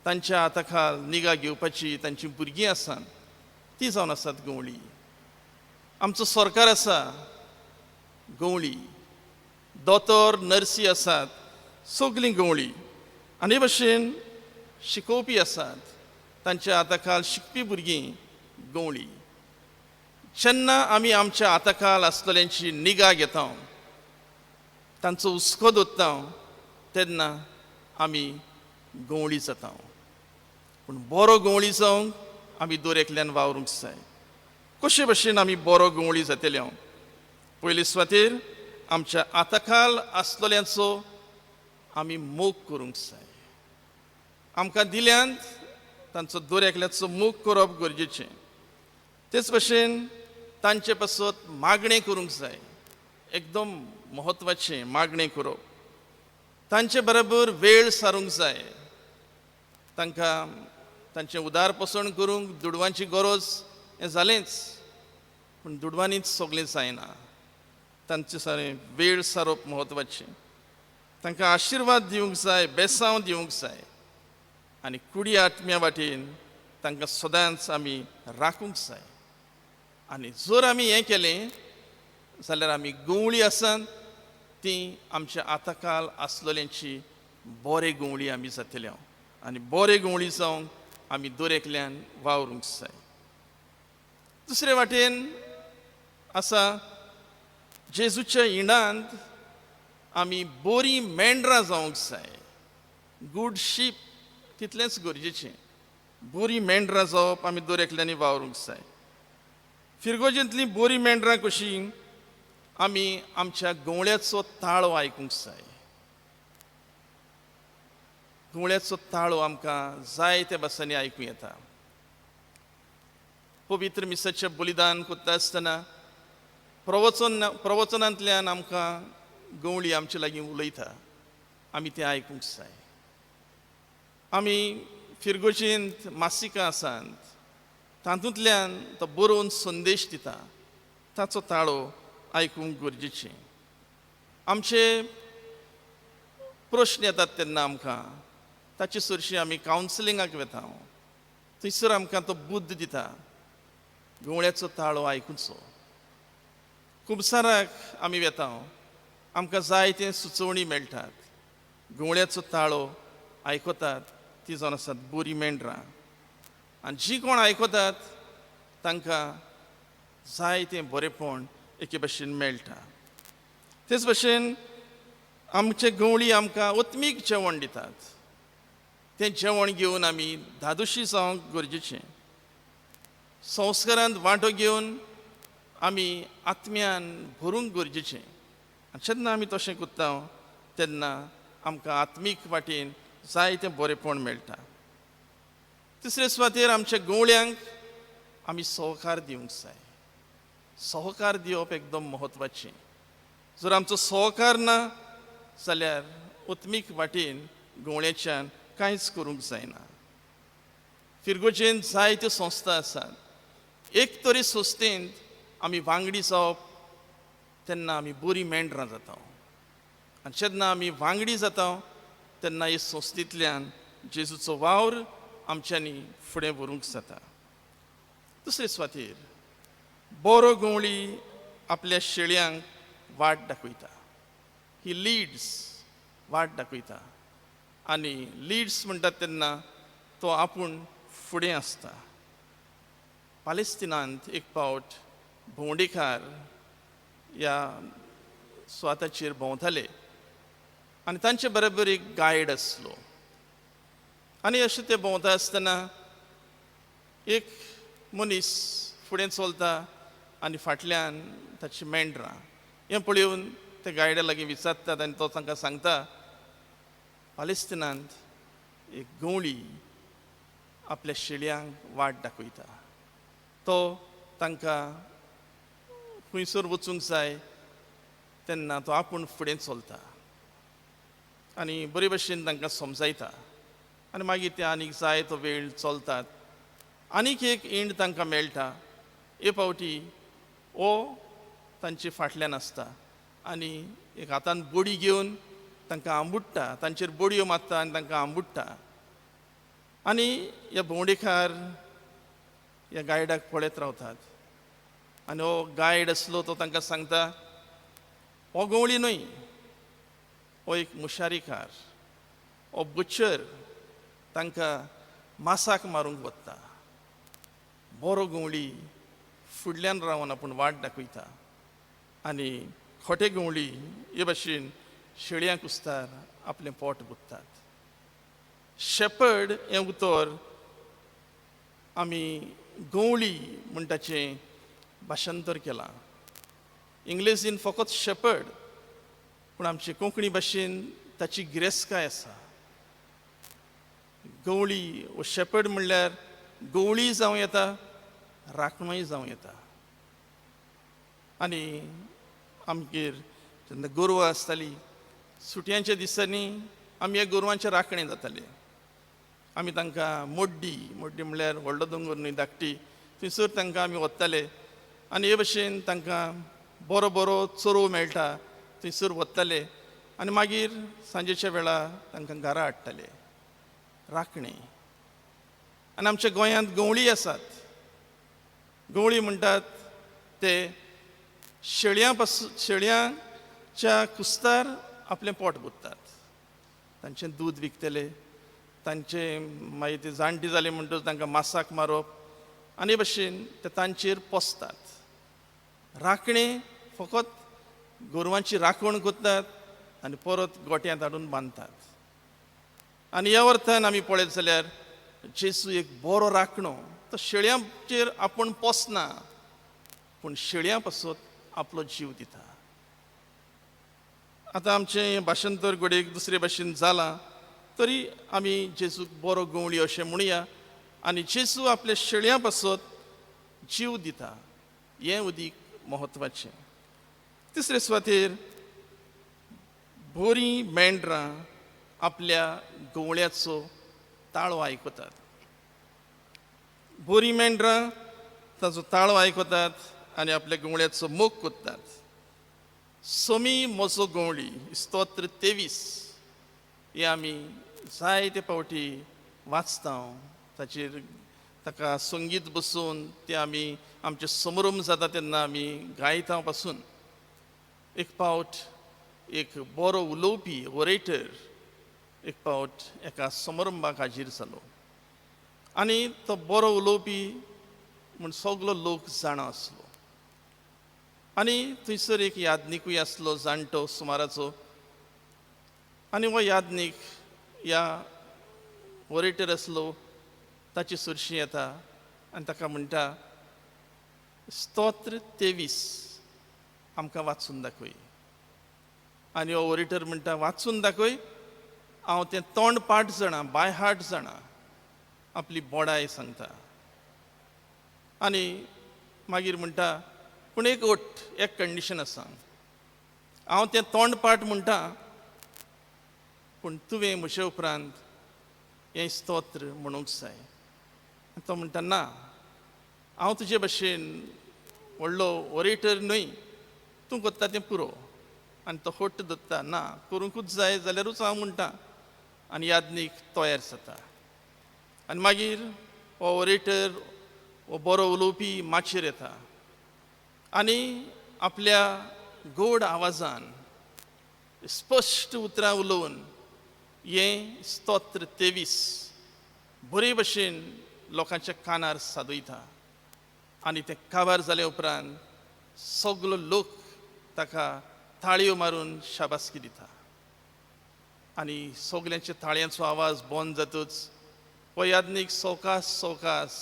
[SPEAKER 2] तांच्या हाता खाल निगा घेवपाची तांची भुरगीं आसात ती जावन आसात गवळी. आमचो सरकार आसा गवळी, दोतोर नर्सी आसात सगलीं गवळी. आनी हे भाशेन शिकोवपी आसात तांच्या हाता खाल शिकपी भुरगीं गवळी. जेन्ना आमी आमच्या हाता खाल आसतल्यांची निगा घेता, तांचो हुस्को धरता, तेन्ना आमी गवळी जाता. पूण बरो गवळी जावंक आमी दरेकल्यान वावरूंक जाय. कशे भाशेन आमी बरो गवळी जातले? पयले सुवातेर आमच्या हाता खाल आसतल्यांचो आमी मोग करूंक जाय. आमकां दिल्यांत तांचो दरेकल्याचो मोग करप गरजेचें. तेच भाशेन तांचे पासत मागणें करूंक जाय. एकदम म्हत्वाचें मागणें करप. तांचे बरोबर वेळ सारूंक जाय. तांकां तांचें उदार पोसण करूंक दुडवांची गरज हें जालेंच, पूण दुडवांनीच सगळें जायना. तांचे सारें वेळ सारप म्हत्वाचें. तांकां आशिर्वाद दिवंक जाय, बेसांव दिवंक जाय. आनी कुडी आत्म्या वाटेन तांकां सदांच आमी राखूंक जाय. आनी जर आमी हें केलें जाल्यार आमी गवळी आसात ती आमच्या हाता खाल आसलेल्यांची बरे गवळी आमी जातले. आनी बरे गवळी जावंक आमी दरेकल्यान वावरूंक जाय. दुसरे वाटेन आसा जेजूच्या इणांत आमी बरी मेंढरां जावंक जाय. गूड शीप तितलेंच गरजेचें. बरी मेंढरां जावप आमी दरेकल्यांनी वावरूंक जाय. फिरगोजेंतलीं बरी मेंढरां कशीं? आमी आमच्या गवळ्याचो ताळो आयकूंक जाय. गवळ्याचो ताळो आमकां जायत्या भासांनी आयकूं येता. पवित्र मिसाचें बलिदान करता आसतना प्रवचनांतल्यान आमकां गवळी आमचे लागीं उलयता. आमी तें आयकूंक जाय. आमी फिरगोजेंत मासिकां आसात तातूंतल्यान तो बरोवन संदेश दिता. ताचो ताळो आयकूंक गरजेचें. आमचे प्रश्न येतात तेन्ना आमकां ताचे चडशी आमी कावन्सिलिंगाक वेता. थंयसर आमकां तो बुद्द दिता. गवळ्याचो ताळो आयकुचो. खुबसाराक आमी वेता, आमकां जायते सुचोवणी मेळटात. गवळ्याचो ताळो आयकतात ती जावन आसात बरी मेंढरां. आनी जीं कोण आयकतात तांकां जायतें बरेंपण एके भाशेन मेळटा. तेच भाशेन आमचे गवळी आमकां आत्मीक जेवण दितात. तें जेवण घेवन आमी धादोशी जावंक गरजेचें. संस्कारांत वांटो घेवन आमी आत्म्यान भरूंक गरजेचें. जेन्ना आमी तशें करता तेन्ना आमकां आत्मीक वाटेन जायतें बरेंपण मेळटा. तिसरे सुवातेर आमच्या गवळ्यांक आमी सहकार दिवंक जाय. सहकार दिवप एकदम म्हत्वाचें. जर आमचो सहकार ना जाल्यार आत्मीक वाटेन गवळ्याच्यान कांयच करूंक जायना. फिरगोजेन जायत्यो संस्था आसात. एक तरी संस्थेंत आमी वांगडी जावप तेन्ना आमी बरी मेंढरां जाता. आनी जेन्ना आमी वांगडी जाता तेन्ना हे संस्थेंतल्यान जेजूचो वावर आमच्यांनी फुडें व्हरूंक जाता. दुसरे सुवातेर बरो गवळी आपल्या शेळयांक वाट दाखयता. ही लिड्स वाट दाखयता. आनी लिड्स म्हणटात तेन्ना तो आपूण फुडें आसता. पालेस्तिनांत एक फावट भोंवडेकार ह्या सुवाताचेर भोंवताले आनी तांचे बरोबर एक गायड आसलो. आनी अशें ते भोंवता आसतना एक मनीस फुडें चलता आनी फाटल्यान ताची मेंढरां. हें पळोवन ते गायडा लागीं विचारतात आनी तो तांकां सांगता पालेस्तिनांत एक गवळी आपल्या शेळयांक वाट दाखयता. तो तांकां खंयसर वचूंक जाय तेन्ना तो आपूण फुडें चलता आनी बरे भशेन तांकां समजायता. आनी मागीर ते आनीक जाय तो वेळ चलतात. आनीक एक इंड तांकां मेळटा. हे फावटी तांचे फाटल्यान आसता आनी एक हातान बडी घेवन तांकां आंबुडटा, तांचेर बडयो मारता आनी तांकां आंबुडटा. आनी ह्या भोंवडेकार ह्या गायडाक पळयत रावतात. आनी हो गायड आसलो तो तांकां सांगता, हो गवळी न्हय, हो एक मुशारीकार, हो बुचर तांकां मासाक मारूंक वता. बरो गवळी फुडल्यान रावन आपूण वाट दाखयता आनी खोटे गवळी हे भाशेन शेळयांक कुसतार आपलें पोट बुत्तात. शेपर्ड हें उतर आमी गवळी म्हण ताचें भाशांतर केलां. इंग्लिशीन फकत शेपर्ड, पूण आमचे कोंकणी भाशेन ताची गिरेस्तकाय आसा. गवळी वो शेपर्ड म्हणल्यार गवळी जावं येता, राखणोय जावं येता. आनी आमगेर जेन्ना गोरवां आसतालीं, सुटयांच्या दिसांनी आमी ह्या गोरवांचें राखणें जातालें. आमी तांकां मोड्डी म्हणल्यार व्हडलो दोंगर न्हय धाकटी, थंयसर तांकां आमी व्हरताले आनी हे भाशेन तांकां बरो बरो चरोव मेळटा थंयसर व्हरताले आनी मागीर सांजेच्या वेळार तांकां घरा हाडटाले. राखणें. आनी आमच्या गोंयांत गवळी आसात. गवळी म्हणटात ते शेळयांच्या कुस्तार आपलें पोट बुत्तात. तांचें दूद विकतले, तांचे मागीर ते जाणटी जाले म्हणटच तांकां मासाक मारप आनी हे भाशेन ते तांचेर पोसतात. राखणें फकत गोरवांची राखण करतात आनी परत गोट्यांत हाडून बांदतात. आनी ह्या अर्थान आमी पळयत जाल्यार जेजू एक बरो राखणो. तो शेळयांचेर आपूण पोसना, पूण शेळयां पासत आपलो जीव दिता. आतां आमचें भाशांतर घडयेक दुसरे भाशेन जालां, तरी आमी जेजूक बरो गवळी अशें म्हणुया आनी जेजू आपल्या शेळयां पासत जीव दिता. हें उदीक म्हत्वाचें. तिसरे सुवातेर बरीं मेंढरां आपल्या गवळ्याचो ताळो आयकतात. बरीं मेंढरां ताचो ताळो आयकतात आनी आपल्या गवळ्याचो मोग कोत्तात. सोमी म्हजो गवळी स्तोत्र 23 हे आमी जायते फावटी वाचता. ताचेर ताका संगीत बसून ते आमी आमचे समारंभ जाता तेन्ना आमी गायता पासून. एक फावट एक बरो उलोवपी ओरेटर एक फावट एका समारंभाक हाजीर जालो आनी तो बरो उलोवपी म्हूण सगलो लोक जाणा आसलो. आनी थंयसर एक यादनीकूय आसलो जाणटो सुमाराचो. आनी हो यादनीक ह्या ओरेटर आसलो ताची सुरशी येता आनी ताका म्हणटा, स्तोत्र 23 आमकां वाचून दाखय. आनी हो ओरेटर म्हणटा, वाचून दाखय. हांव तें तोंड पाठ जाणा, बाय हार्ट जाणा. आपली बोडाय सांगता. आनी मागीर म्हणटा, पूण एक अट, एक कंडिशन आसा. हांव तें तोंड पाठ म्हणटा, पूण तुवें म्हजे उपरांत हें स्तोत्र म्हणूंक जाय. तो म्हणटा, ना, हांव तुजे भाशेन व्हडलो ओरेटर न्हय, तूं करता तें पुरो. आनी तो हट्ट धरता, ना, करूंकूच जाय जाल्यारूच हांव म्हणटा. आनी यादनीक तयार जाता. आनी मागीर हो ओरेटर हो बरो उलोवपी माचयेर येता आनी आपल्या गोड आवाजान स्पश्ट उतरां उलोवन हें स्तोत्र 23 बरे भशेन लोकांच्या कानार सादयता. आनी तें काबार जाले उपरांत सगलो लोक ताका ताळयो मारून शाबासकी दिता. आनी सगल्यांच्या ताळयांचो आवाज बंद जातच हो यादनीक सवकास सवकास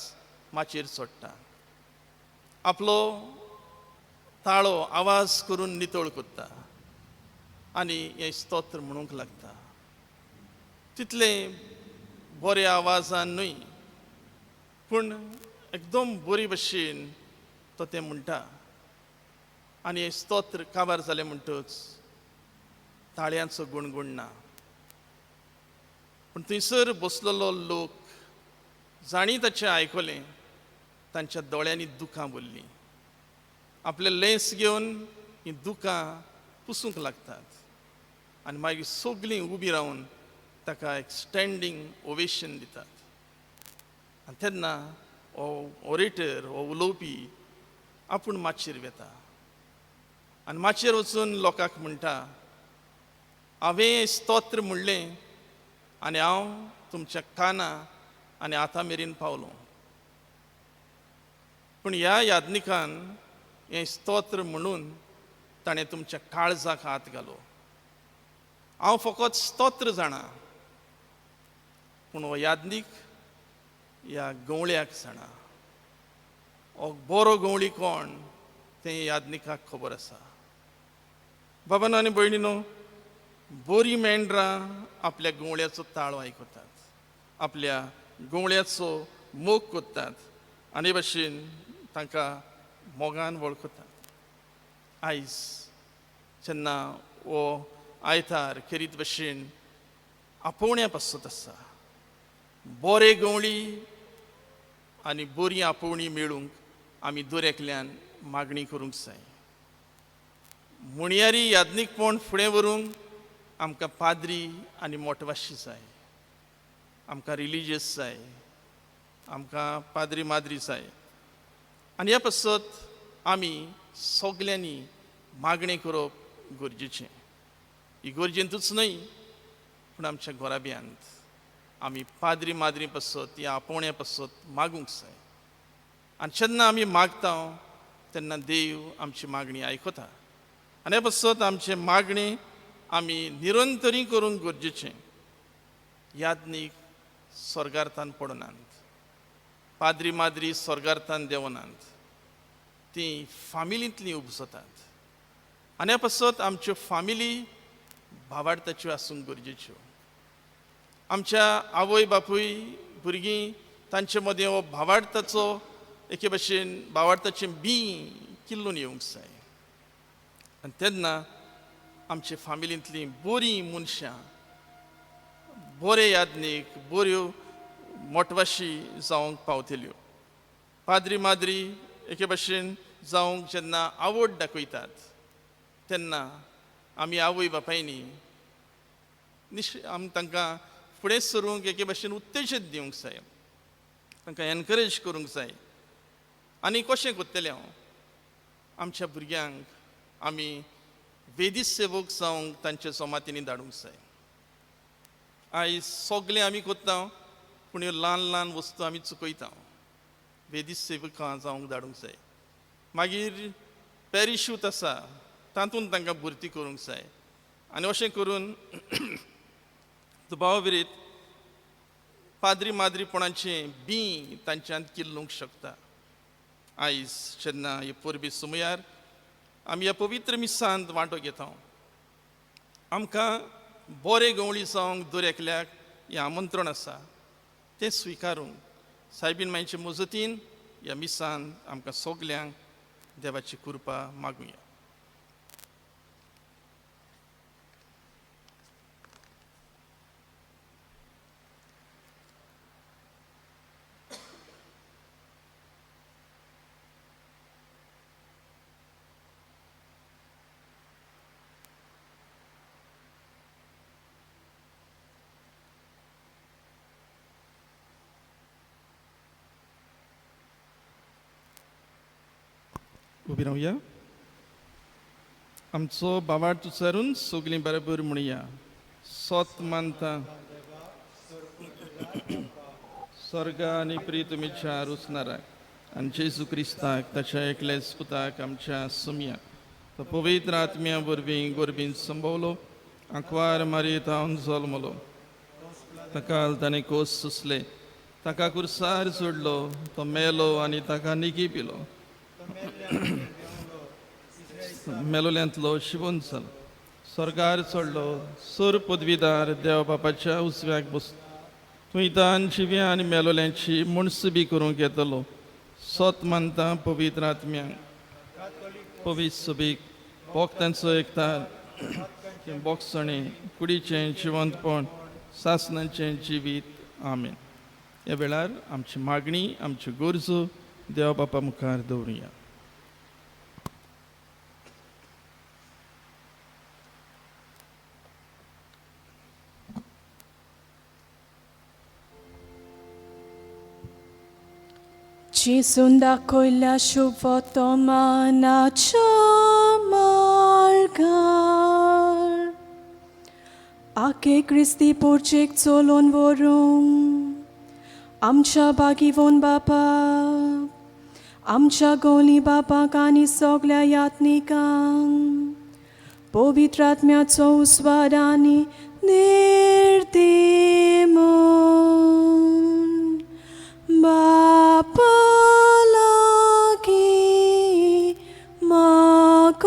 [SPEAKER 2] माचयेर चडटा. आपलो ताळो आवाज करून नितळ करता आनी हें स्तोत्र म्हणूंक लागता. तितलें बऱ्या आवाजान न्हय, पूण एकदम बरे भशेन तो तें म्हणटा. आनी हें स्तोत्र काबार जालें म्हणटच ताळयांचो गुणगुण ना. पूण थंयसर बसलेलो लोक जाणी ताचें आयकलें, तांच्या दोळ्यांनी दुकां भरलीं. आपलें लेंस घेवन हीं दुकां पुसूंक लागतात. आनी मागीर सगळीं उबी रावन ताका एक स्टँडींग ओवेशन दितात. आनी तेन्ना हो ओरेटर हो उलोवपी आपूण माचयेर वेता आनी माचयेर वचून लोकांक म्हणटा, हांवें स्तोत्र म्हणलें आनी हांव तुमच्या काना आनी हाता मेरेन पावलों. पूण ह्या यादनिकान हें स्तोत्र म्हणून ताणें तुमच्या काळजाक हात घालो. हांव फकत स्तोत्र जाणा, पूण हो यादनीक ह्या गवळ्याक जाणा. हो बरो गवळी कोण तें यादनिकाक खबर आसा. बाबानो आनी भयणीनो, बरी मेंढरां आपल्या गवळ्याचो ताळो आयकतात, आपल्या गवळ्याचो मोग कोत्तात आनी भाशेन तांकां मोगान वळखतात. आयज जेन्ना हो आयतार खेरीत भाशेन आपोवण्या पासत आसा, बरे गवळी आनी बरी आपोवणी मेळूंक आमी दरेकल्यान मागणी करूंक जाय. मुणयारी यादनीकपण फुडें व्हरूंक आमकां पाद्री आनी मोटवाशी जाय, आमकां रिलिजियस जाय, आमकां पाद्री माद्री जाय. आनी ह्या पासत आमी सगल्यांनी मागणी करप गरजेचें. ही गरजेंतूच न्हय, पूण आमच्या घोराब्यांत आमी पाद्री माद्री पासत ह्या आपोवण्या पासत मागूंक जाय. आनी जेन्ना आमी मागता तेन्ना देव आमची मागणी आयकता. आनी ह्या पासत आमचे मागणी आमी निरंतरी करूंक गरजेचें. यादनीक स्वर्गार्थान पडनात, पाद्री माद्री स्वर्गार्थान देवनात, तीं फामिलींतलीं उपजतात. आनी ह्या पासत आमच्यो फामिली भावार्थाच्यो आसूंक गरजेच्यो. आमच्या आवय बापूय भुरगीं तांचे मदें हो भावार्थाचो एके भाशेन भावार्थाचें बी किल्लून येवंक जाय. आनी तेन्ना आमचे फामिलींतलीं बरीं मनशां, बरे यादनीक, बऱ्यो मोटवाशी जावंक पावतल्यो. पाद्री माद्री एके भाशेन जावंक जेन्ना आवड दाखयतात तेन्ना आमी आवय बापायनी आमी तांकां फुडें सरूंक एके भाशेन उत्तेजीत दिवंक जाय, तांकां एनकरेज करूंक जाय. आनी कशें कोत्तलें हांव, आमच्या भुरग्यांक आमी वेदी सेवक जावंक तांच्या जमातींनी धाडूंक जाय. आयज सगळें आमी कोत्ता, पूण ह्यो ल्हान ल्हान वस्तू आमी चुकयता. वेदी सेवकां जावंक धाडूंक जाय. मागीर पॅरिशूट आसा तातूंत तांकां भरती करूंक जाय. आनी अशें करून दुबावाविरीत पाद्री माद्रीपणाचें बी तांच्यांत किल्लूंक शकता. आयज जेन्ना हे परबी सुमयार आमी ह्या पवित्र मिसांत वांटो घेता, आमकां बरे गवळी जावंक दर एकल्याक हें आमंत्रण आसा तें स्विकारूंक सायबीन मांयचे मजतीन ह्या मिसांत आमकां सगल्यांक देवाची कृपा मागुया. उबी रावया. आमचो भावार्थ उच्चारून सगळीं बरोबर म्हणुया. सोत मानता स्वर्गा आनी प्रिय तुमीच्या रुसनाराक आनी जेजू क्रिस्ताक ताच्या एकल्या सुताक आमच्या सुमयाक तो पवित्र आत्म्या वरवीं गोरबीन संभोवलो, आंकवार मारीत हांव जल्मलो. ताका ताणें कोस सुसले, ताका कुर्सार सोडलो, तो मेलो आनी ताका निगी पिलो. मेलोल्यांतलो शिवून जालो, स्वर्गार चडलो, सोर पदवीदार देव बापाच्या उसव्याक बस. थंय तान जिव्या आनी मेलोल्यांची मुणसुबी करूंक येतलो. सोत मानता पवित्र आत्म्यांक पवित्र सुबीक भोगतांचो एकतार बोगसणे कुडीचें जिवंतपण सासणांचें जिवीत. आमेन. ह्या वेळार आमची मागणी आमच्यो गरजो देव बापा मुखार दवरुया.
[SPEAKER 7] 지순 다콜라 슈퍼토마나 chamargar Ake Christi porchek solon vorum Amcha bagivon bapa Amcha goli bapa kani sogla yatnikang Povitratmyaco usvadani nirtimon Bapa lagi magoyang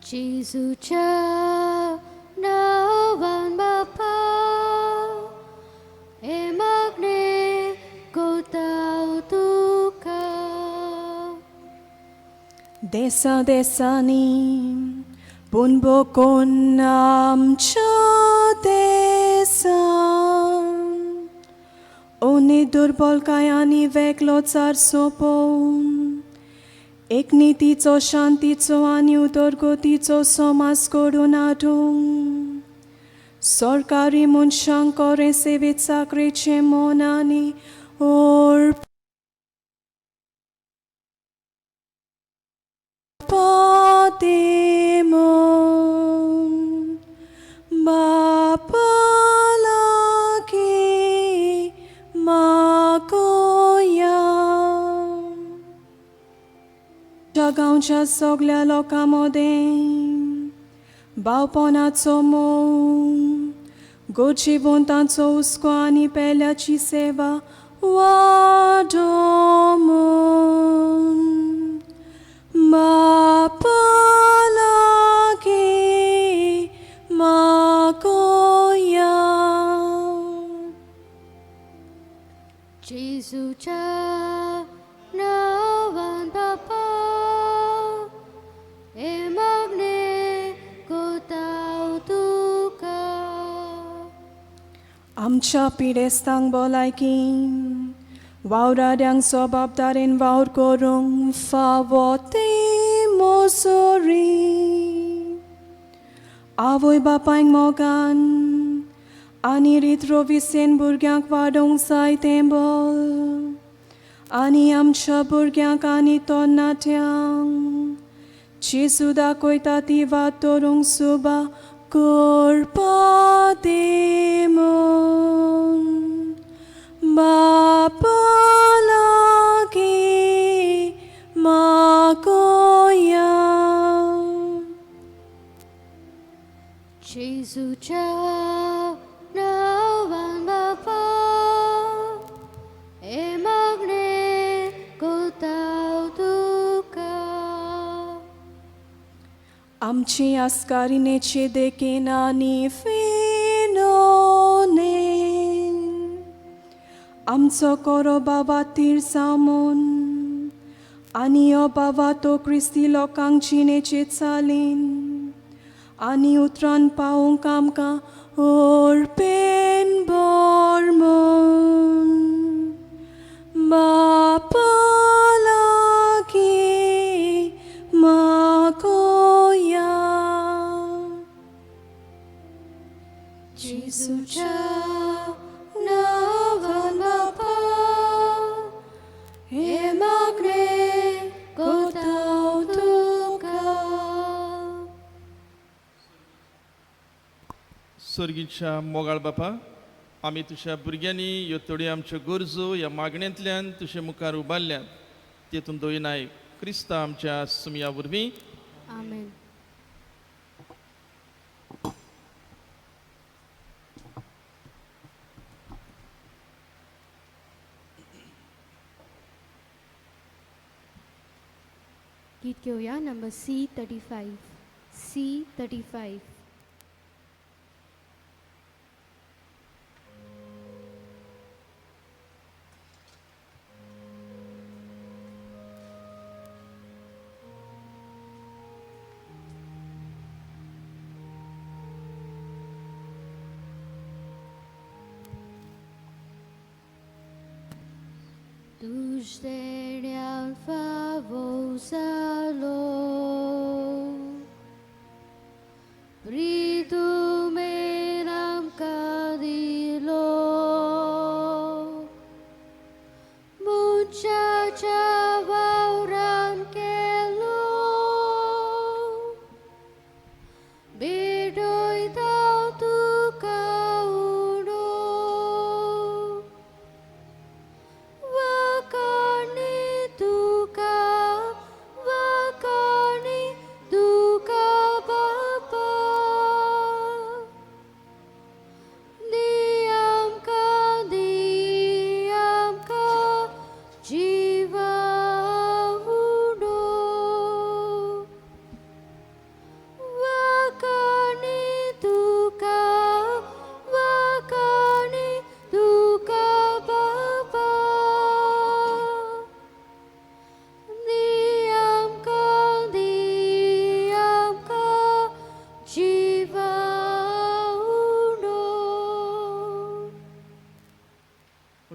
[SPEAKER 1] Jesu cha nawan bapa emagne kotau tuka
[SPEAKER 7] Desa desani punbokon amcha desa Oni durbol kayani veklo tsar sopon Ek नीतीचो शांतीचो आनी उदरगतीचो समाज घडून हाडूंक सरकारी मनशांक कोरे सेवेत साकरेचे मोनानी देमोन बापा लागी मागोया गांवच्या सगळ्या लोकांमध्ये भावपणाचो मोग गोडजिवंतांचो हुस्को आनी पेल्याची सेवा वाडोमोन बापा लागी मागोया
[SPEAKER 1] जेजूच्या नावान बापा emagne kotau tuka
[SPEAKER 7] आमच्या पिडेस्तांक भलायकीन वावराद्यांक जबाबदारेन वावर करूंक फावो ती मोजोरी आवय बापायक मोगान आनी रित्रो विसेन भुरग्यांक वाडोवंक जाय तें बोल आनी आमच्या भुरग्यांक आनी तरणाट्यांक जेजू दाखयता ती वाट दवरूंक सुबा करपा देमोन बापा लागी मागोया
[SPEAKER 1] जेजूच्या नावान बापा emagne kotau tuka
[SPEAKER 7] आमची आस्कारिनेचे देखेन आनी फेनोनेन आमचो कोरो बाबा तीर सामोन आनी ओ बाबा तो क्रिस्ती लोकांक जिणेचे चालीन आनी उतरान पावोवंक आमकां ओरपेन बोरमोन बापा लागी मागोया
[SPEAKER 1] जेजूच्या नावान बापा emagne kotau tuka
[SPEAKER 2] सर्गीच्या मोगाळ बापा आमी तुज्या भुरग्यांनी ह्यो थोड्यो आमच्यो गरजो ह्या मागण्यांतल्यान तुजे मुखार उबारल्यात तेतून दोयनाय क्रिस्ता आमच्या सुमया वरवीं
[SPEAKER 1] amen गीत घेऊया number C35 C35 Tus al favosalo Pritu menam kadilo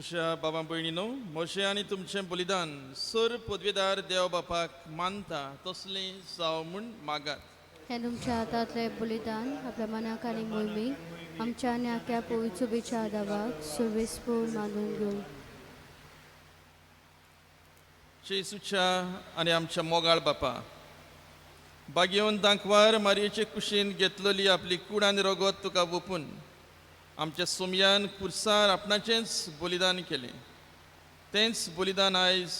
[SPEAKER 2] खुशा बाबा भयणीनो, मोशे आनी तुमचें बलिदान सर पदवीदार देव बापाक मानता तसलें जावं म्हूण मागात.
[SPEAKER 1] हे तुमच्या हातांतले बलिदान आपल्या मनाक आनी मोहिमेक आमच्या आनी आख्या पवित्र बेच्या आदावाक सर्वेस्पूर मानून घेवन
[SPEAKER 2] जेसूच्या आनी आमच्या मोगाळ बापा, भाग्यवन दांकवार मारयेचे कुशीन घेतलेली आपली कूड आनी रगत तुका ओपून आमच्या सोमयान कुर्सार आपणाचेंच बलिदान केलें. तेंच बलिदान आयज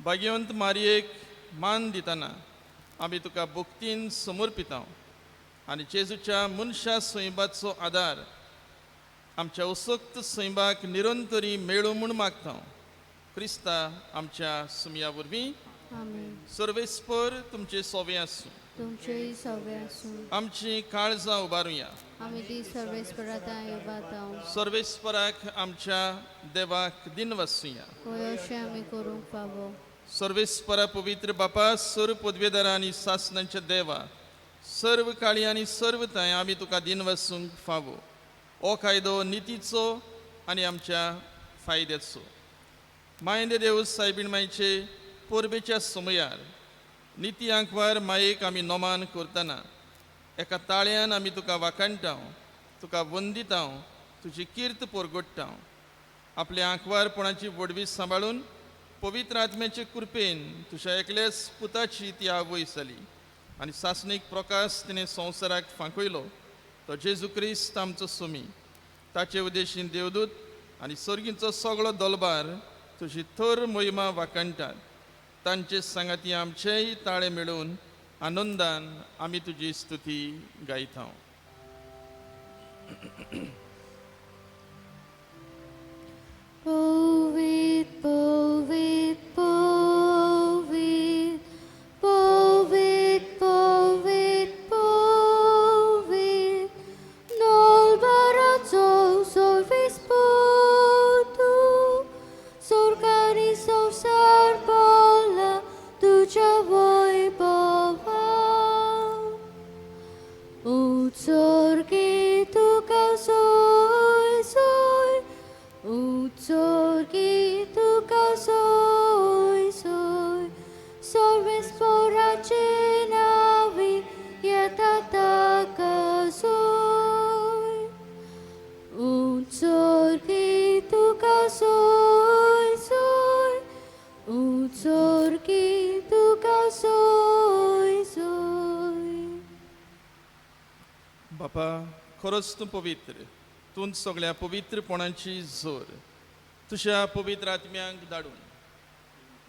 [SPEAKER 2] भाग्यवंत मारयेक मान दितना आमी तुका भक्तीन समर्पिता आनी जेजूच्या मनशा सैबाचो आदार आमच्या उसक्त सैबाक निरंतरी मेळो म्हूण मागता. क्रिस्ता आमच्या सुमया वरवीं
[SPEAKER 1] आमेन.
[SPEAKER 2] सर्वेस्पर तुमचे सोवे आसूं.
[SPEAKER 1] तुमचेय सवे आसूं.
[SPEAKER 2] आमची काळजां उबारुया.
[SPEAKER 1] आमी ती सर्वेस्परातां येबातां.
[SPEAKER 2] सर्वेस्पराक आमच्या देवाक दिन वसूया.
[SPEAKER 1] होय अशें आमी करूंक फावो.
[SPEAKER 2] सर्वेस्परा पवित्र बापा, सर्व पदवेदार आनी सासणांच्या देवा, सर्व काळी आनी सर्व ताय आमी तुका दिन वसूंक फावो. हो कायदो नितीचो आनी आमच्या फायद्याचो. मायंद देव सायबीण मायचे पोरबेच्या समयार निती आंकवार मायेक आमी नोमान करतना एका ताळ्यान आमी तुका वाखाणटा, तुका वंदिता, तुजी किर्त पोरगोडटा. आपल्या आंकवारपणाची वडवी सांबाळून पवित्र आत्म्याचे कृपेन तुज्या एकल्याच पुताची ती आवय जाली आनी सासणीक प्रकाश तिणें संवसाराक फांकयलो. तो जेजू क्रिस्त आमचो सोमी, ताचे उद्देशीन देवदूत आनी सर्गींचो सगळो दलबार तुजी थर मोहिमा वाखाणटात. तांचे सांगाती आमचेय ताळे मेळून आनंदान आमी तुजी स्तुती गायता.
[SPEAKER 1] Povid, povid, povid, povid, povid, povid, nol barazo sorvisputu, sorgani संसार बोला तुझ्या वैभवा. उत्सर्गी तुका सोय सोय, उत्सर्गी तुका सोय सोय, सर्वेस्पराचे नावी येता ताका सोय. उत्सर्गी तुका सोय सोय, उत्सर्गी तुका सोय सोय.
[SPEAKER 2] बापा, खरोच तूं पवित्र, तूं सगळ्या पवित्रपणाची जोर तुज्या पवित्र आत्म्यांक धाडून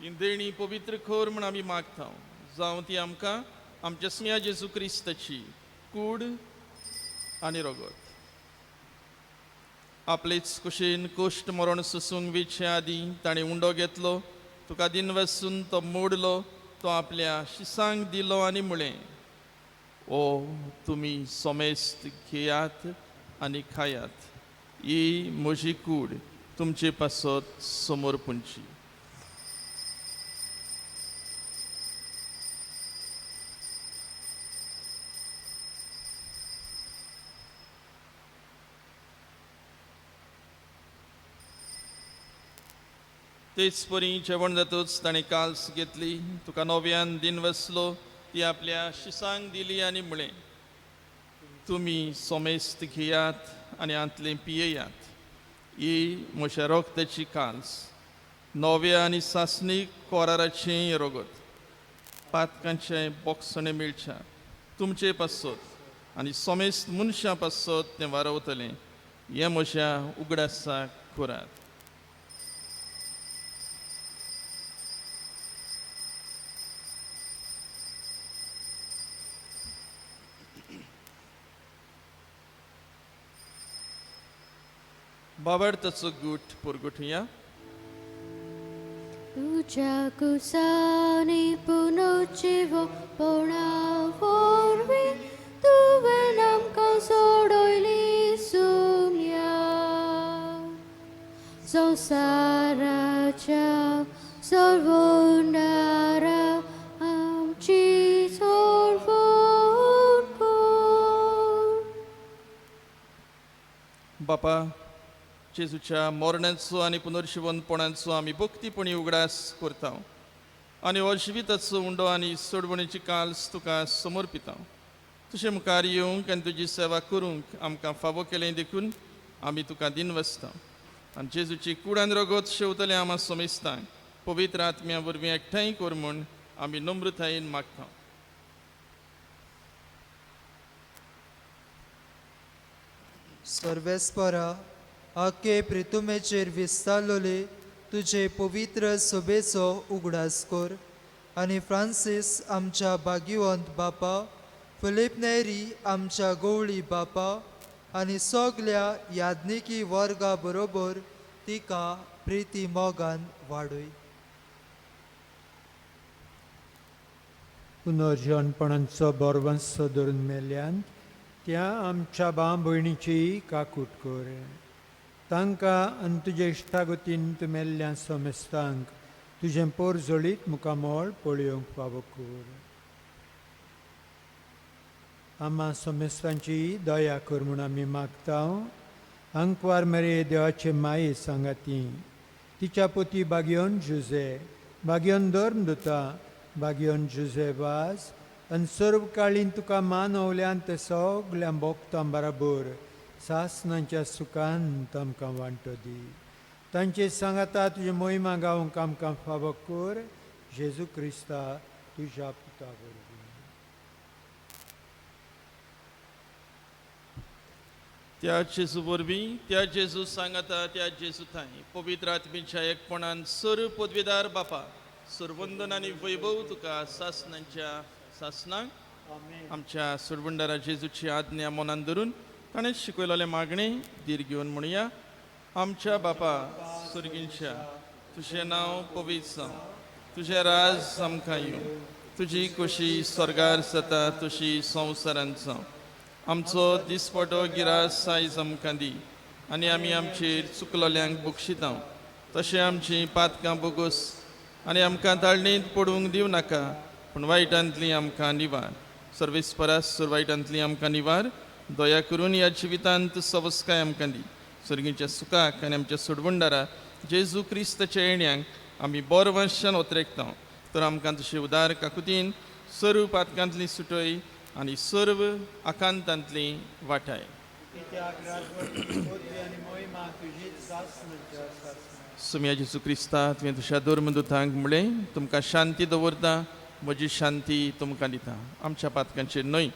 [SPEAKER 2] ही देणी पवित्र खोर म्हूण आमी मागता. जावं ती आमकां आमच्या स्मिया जेजू क्रिस्ताची कूड आनी रगत. आपलेच कुशीन कोश्ट मरण सुसूंक वेचे आदीं ताणें उंडो घेतलो, तुका दिन वसून तो मोडलो, तो आपल्या शिसांक दिलो आनी म्हळें, ओ तुमी सोमेस्त घेयात आनी खायात. ही म्हजी कूड तुमचे पासत समोर पुंची. तेच परी जेवण जातूच ताणें काल्स घेतली, तुका नव्यान दिन वसलो, ती आपल्या शिसांक दिली आनी म्हळें, तुमी सोमेस्त घेयात आनी आंतलें पियेयात. ही म्हज्या रोगताची काल्स, नव्या आनी सासणीक कोराराचें रगत. पातकांचें बोगसणें मेळच्या तुमचे पासत आनी सोमेस्त मनशां पासत तें वारवतलें. हें म्हज्या उगडासाक करात. बाबार्थाचो गूट पुरगुटुया.
[SPEAKER 1] तुझ्या कुसानी पुनरुज्जीवपणा वरवीं तुवें आमकां सोडयली सुमया. संवसाराच्या सर्वोन्नारा आमची सोडवण कर.
[SPEAKER 2] बापा, जेजूच्या मरणाचो आनी पुनर्शिवनपणाचो आमी भक्तीपणी उगडास करता आनी हो जिविताचो उंडो आनी सोडवणेची काल्स तुका समर्पिता. तुजे मुखार येवंक आनी तुजी सेवा करूंक आमकां फावो केलें देखून आमी तुका दिनवसता. आनी जेजूची कुडान रगत शेवतले आमा समेस्तांक पवित्र आत्म्या वरवीं एकठांय कर म्हूण आमी नम्रतायेन मागता.
[SPEAKER 6] सर्वेस्परा आखे प्रितुमेचेर विस्तारलोले तुजे पवित्र सभेचो उगडास कर आनी फ्रांसीस आमच्या भाग्यवंत बापा, फिलीप नेरी आमच्या गवळी बापा आनी सगल्या याज्ञिकी वर्गा बरोबर तिका प्रिती मोगान वाडय.
[SPEAKER 8] पुनर्जन्मपणांचो बरवंस धरून मेल्यान त्या आमच्या भाव भयणीची काकूट कर. तांकां आनी तुजे इश्टागतीन तूं मेल्ल्या समेस्तांक तुजें पोर जळीत मुखामोळ पळयोवंक फावो कर. आम्हा समेस्तांची दया कर म्हूण आमी मागता. अंकवार मेरे देवाचे माये सांगाती, तिच्या पोती भाग्योन जुजे, भाग्योन धर्म दुता, भाग्योन जुजे वाज आनी सर्व काळीन तुका मानवल्यान ते सगल्या भोगतां बराबर सासणांच्या सुखांत आमकां वांटो दी. तांचे सांगाता तुजे मोहिमा गावंक आमकां फावो कर. जेजू क्रिस्ता तुज्या पुता वरवीं.
[SPEAKER 2] त्या जेजू वरवीं, त्या जेजू सांगाता, त्या जेजू थंय पवित्र आत्मेच्या एकपणान सर्व पदवीदार बापा, सर्वंदन आनी वैभव तुका सासणांच्या सासणांक आमच्या सुरवंडारा जेजूची आज्ञा मनान धरून ताणें शिकयलोले मागणे धीर घेवन म्हणुया. आमच्या बापा सुर्गींच्या, तुजें नांव पवित्र जावं, तुजें राज आमकां येवं, तुजी खोशी स्वर्गार जाता तशी संवसारांत जावं. आमचो दिसपटो गिरास आयज आमकां दी आनी आमी आमचेर चुकलोल्यांक बक्षिता तशें आमची पातकां बोगोस आनी आमकां ताळणेंत पडूंक दिवं नाका, पूण वायटांतली आमकां निवार. सर्वेस्परास वायटांतली आमकां निवार. दया करून ह्या जिवितांत सवस्काय आमकां दी. सर्गीच्या सुखाक आनी आमच्या सोडवंडारा जेजू क्रिस्ताच्या येण्याक आमी बरो वंशान ओतरेकता. तर आमकां तशें उदार काकुतीन सर्व पातकांतली सुटय आनी सर्व आकांतांतली वाटाय. सुम्या जेजू क्रिस्ता तुवें तुज्या धर्मदुतांक म्हणलें, तुमकां शांती दवरता, म्हजी शांती तुमकां दिता. आमच्या पातकांचेर न्हय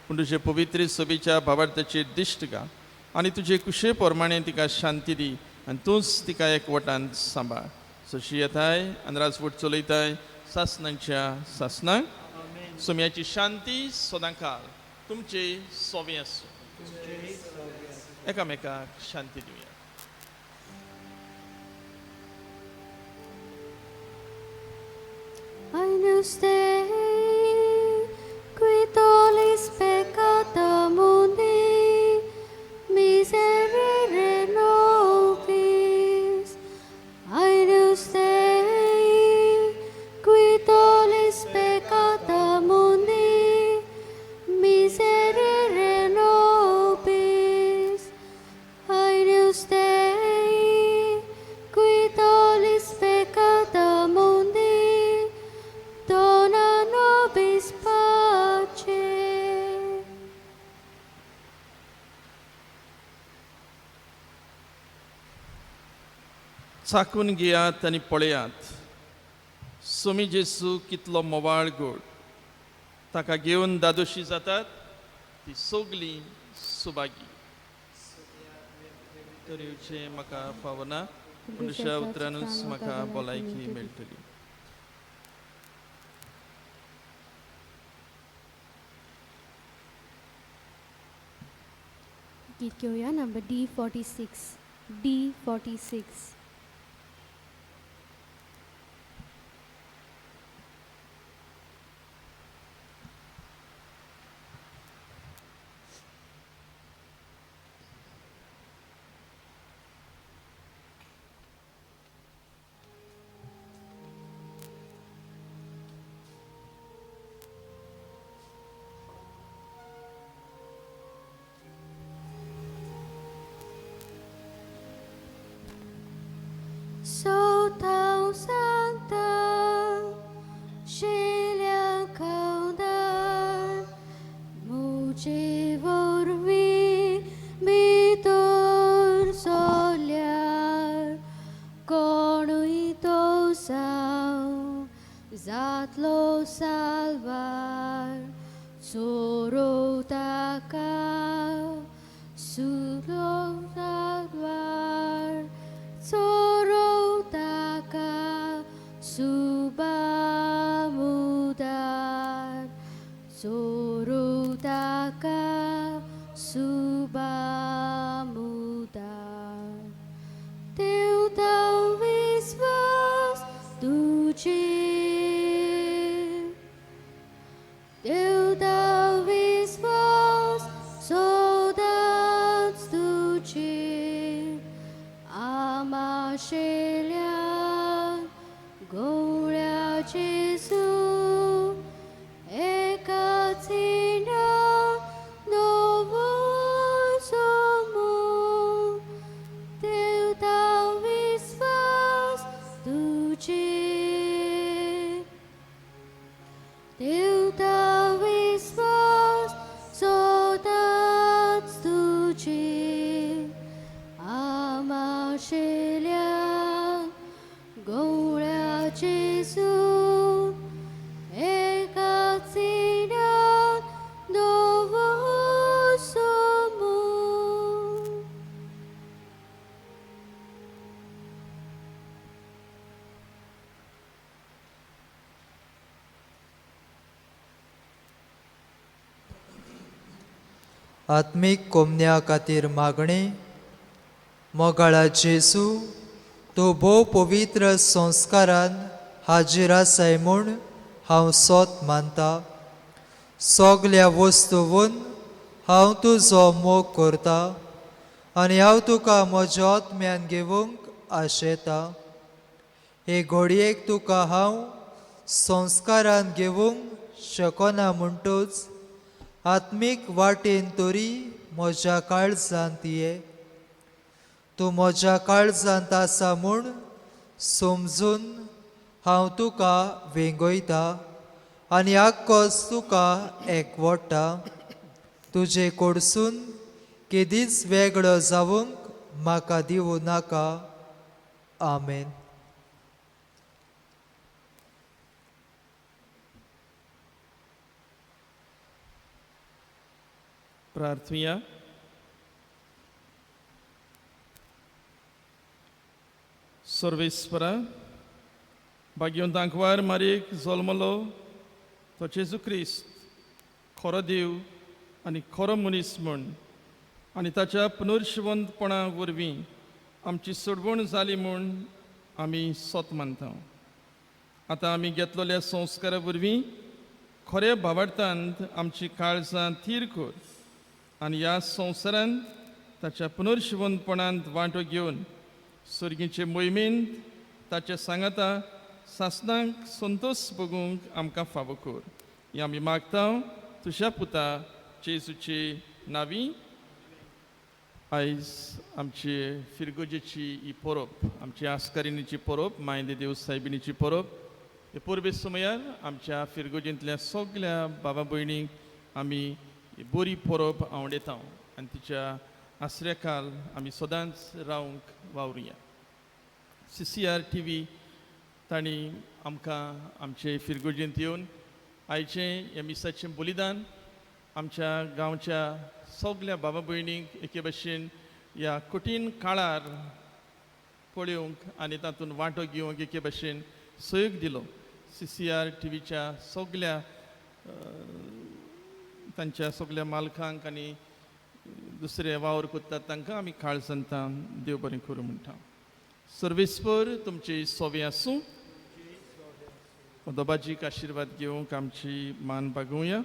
[SPEAKER 2] पूण तुजे पवित्र सभेच्या भावार्थाचेर दिश्ट घाल आनी तुजे कुशे प्रमाणे तिका शांती दी आनी तूंच तिका एकवटांत सांबाळ. सशी येताय आनी राजवट चलयताय सासणांच्या सासणांक. सुम्याची शांती सदांकाल तुमचे सोबे आसूं. एकामेकाक शांती दिवया.
[SPEAKER 1] Agnus Dei, qui tollis peccata mundi, miserere nobis. Agnus Dei, qui tollis peccata mundi, miserere nobis. Agnus Dei, qui tollis peccata mundi, dona nobis pace.
[SPEAKER 2] चाकून घेयात आनी पळयात, सुमी जेजू कितलो मोवाळ गोड. ताका घेवन दादोशी जातात ती सगलीं सुभागी. तरेचे म्हाका फावना, पूण तुज्या उतरानूच म्हाका भलायकी मेळटली.
[SPEAKER 1] गीत घेऊया number D46. D46. Matlo salvar, soro taka, sulo salvar, soro taka, subamudar, soro taka, subamudar. Teu talvez vós do dia, Teu talvez vós soldados do dia, amarchelha, glória a Jesus, e catina novo somos. Teu talvez vós do dia, Teu talvez vós soldados do dia, amarchelha, glória a Jesus, e catina novo somos.
[SPEAKER 6] आत्मीक कोमन्या खातीर मागणी. मोगाळा जेसू, तूं भोव पवित्र संस्कारान हाजीर आसाय म्हूण हांव सोत मानता. सगल्या वस्तूंवन हांव तुजो मोग करता आनी हांव तुका म्हज्या आत्म्यान घेवंक आशेता. हे घडयेक तुका हांव संस्कारान घेवंक शकना म्हणटूच आत्मीक वाटेन तरी म्हज्या काळजांत ये. तूं म्हज्या काळजांत आसा म्हूण समजून हांव तुका वेंगयता आनी आक्कोच तुका एकवटा. तुजे कडसून केदीच वेगळो जावंक म्हाका दिवूं नाका. आमेन.
[SPEAKER 2] प्रार्थुया. सर्वेस्परा, भाग्यवंत आंकवार मारेक जल्मलो तो जेजू क्रिस्त खरो देव आनी खरो मनीस म्हूण आनी ताच्या पुनर्शिवंतपणा वरवीं आमची सोडवण जाली म्हूण आमी सोत मानता. आतां आमी घेतलेल्या संस्कारा वरवीं खऱ्या भावार्थांत आमची काळजां थीर कर आनी ह्या संवसारांत ताच्या पुनर्शिवंतपणांत वांटो घेवन सर्गीचे मोहिमेंत ताच्या सांगाता सासणांक संतोश भोगूंक आमकां फावो कर. हें आमी मागता तुज्या पुता जेजूचे नांवी. आयज आमचे फिरगोजेची ही परब, आमची आस्कारिणीची परब, मायंदे देव सायबिणीची परब. हे परबे सुमयार आमच्या फिरगोजेंतल्या सगल्या बाबा भयणींक आमी ही बरी परब आवडयता आनी तिच्या आसऱ्याखाल आमी सदांच रावंक वावरुया. CCR TV तांणी आमकां आमचे फिरगोजेंत येवन आयचें हे मिसाचें बलिदान आमच्या गांवच्या सगल्या बाबा भयणींक एके भशेन ह्या कठीण काळार पळोवंक आनी तातूंत वांटो घेवंक एके भशेन सहयोग दिलो. CCR TVच्या सगल्या तांच्या सगल्या मालकांक आनी दुसरे वावर कोत्तात तांकां आमी काळजांतां देव बरें करूं म्हणटा. सर्वेस्पर तुमची सोवी आसूं. दोबाजीक आशिर्वाद घेवंक आमची मान बागोवया.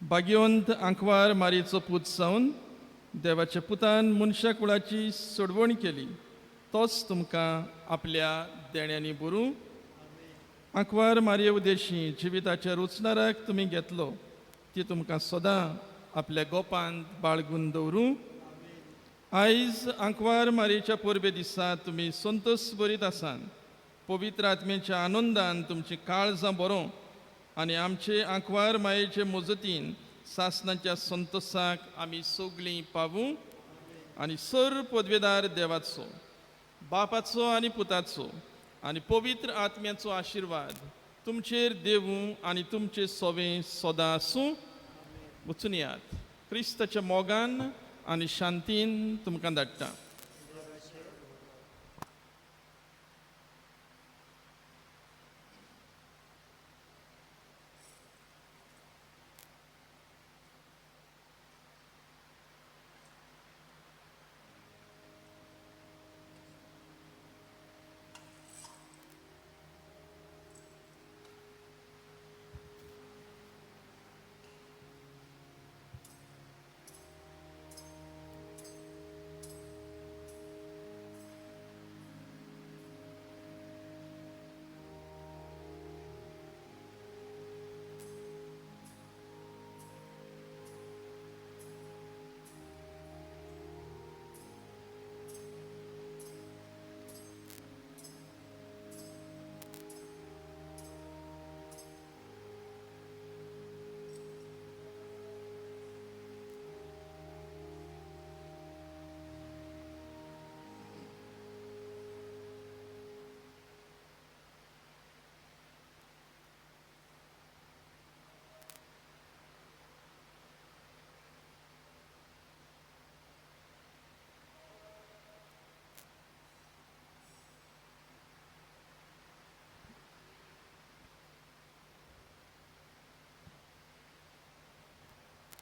[SPEAKER 2] भाग्यवंत आंकवार मारयेचो पूत जावन देवाच्या पुतान मनशा कुळाची सोडवण केली, तोच तुमकां आपल्या देण्यांनी भरूं. आंकवार मारये उदेशी जिविताच्या रुचणाराक तुमी घेतलो, ती तुमकां सदां आपल्या गोपांत बाळगून दवरूं. आयज आंकवार मारयेच्या परबे दिसा तुमी संतोश भरीत आसान पवित्र आत्मेच्या आनंदान तुमची काळजां बरों आनी आमचे आंकवार मायेचे मजतीन सासणाच्या संतोशाक आमी सगळीं पावूं आनी सर पदवेदार देवाचो, बापाचो आनी पुताचो आनी पवित्र आत्म्याचो आशिर्वाद तुमचेर देवूं आनी तुमचे सोवें सदां आसूं. वचून यात. क्रिस्ताच्या मोगान आनी शांतीन तुमकां धाडटा.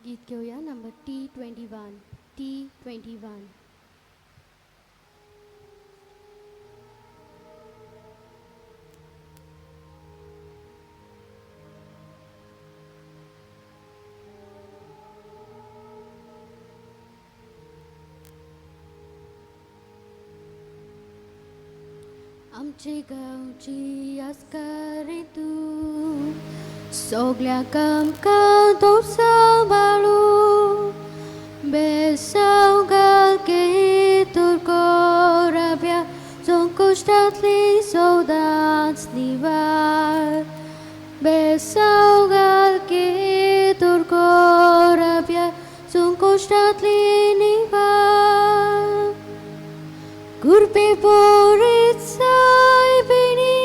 [SPEAKER 1] गीत घेऊया नंबर T21. T21. आमची गांवची आस्कारे तूं सगळ्याक आमकां तो सांबाळू बेसांव घाल तोर कोराव्या संकोश्टांतली सौदांच निवार बेसांव घाल तोर कोराव्या संकोश्टांतली निवार गुरपे पोरीत सायबिणी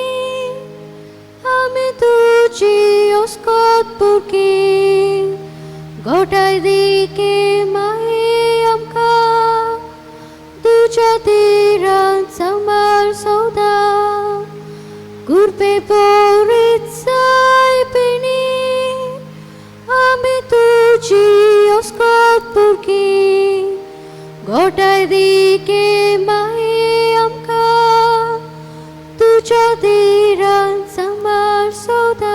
[SPEAKER 1] आमी तुजी ओस्कोत पुरकी गोठाय दिके माये आमकां तुज्या तिरान सांबाळ सौदा गुरपे पोरीत सायबिणी आमी तुजी ओस्कोत पुरकी गोठाय दिके माये आमकां तुज्या तिरान सांबाळ सौदा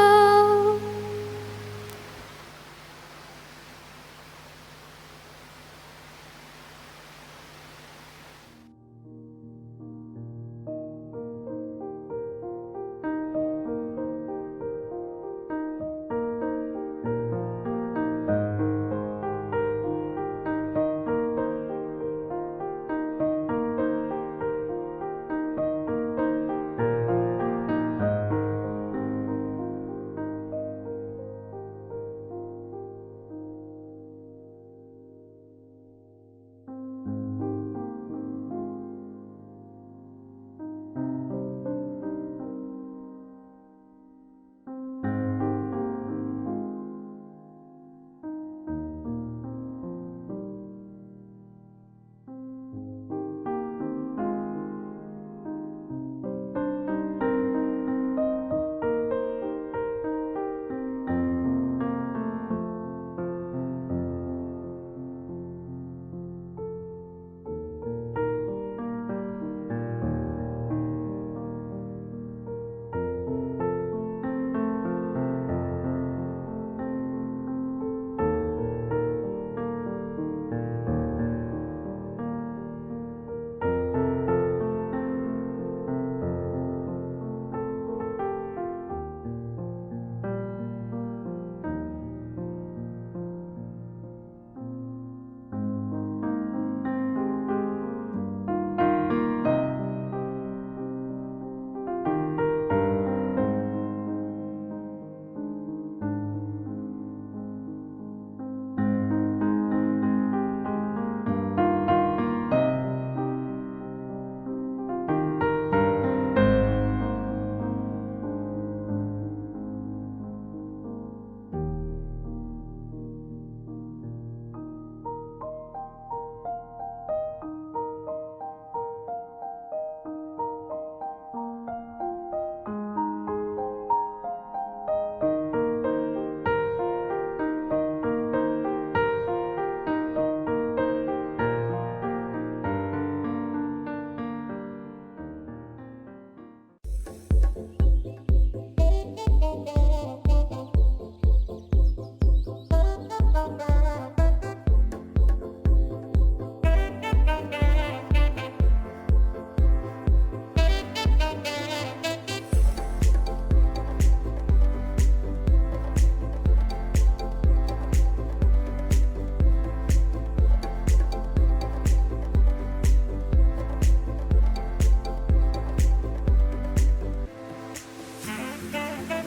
[SPEAKER 9] Amen.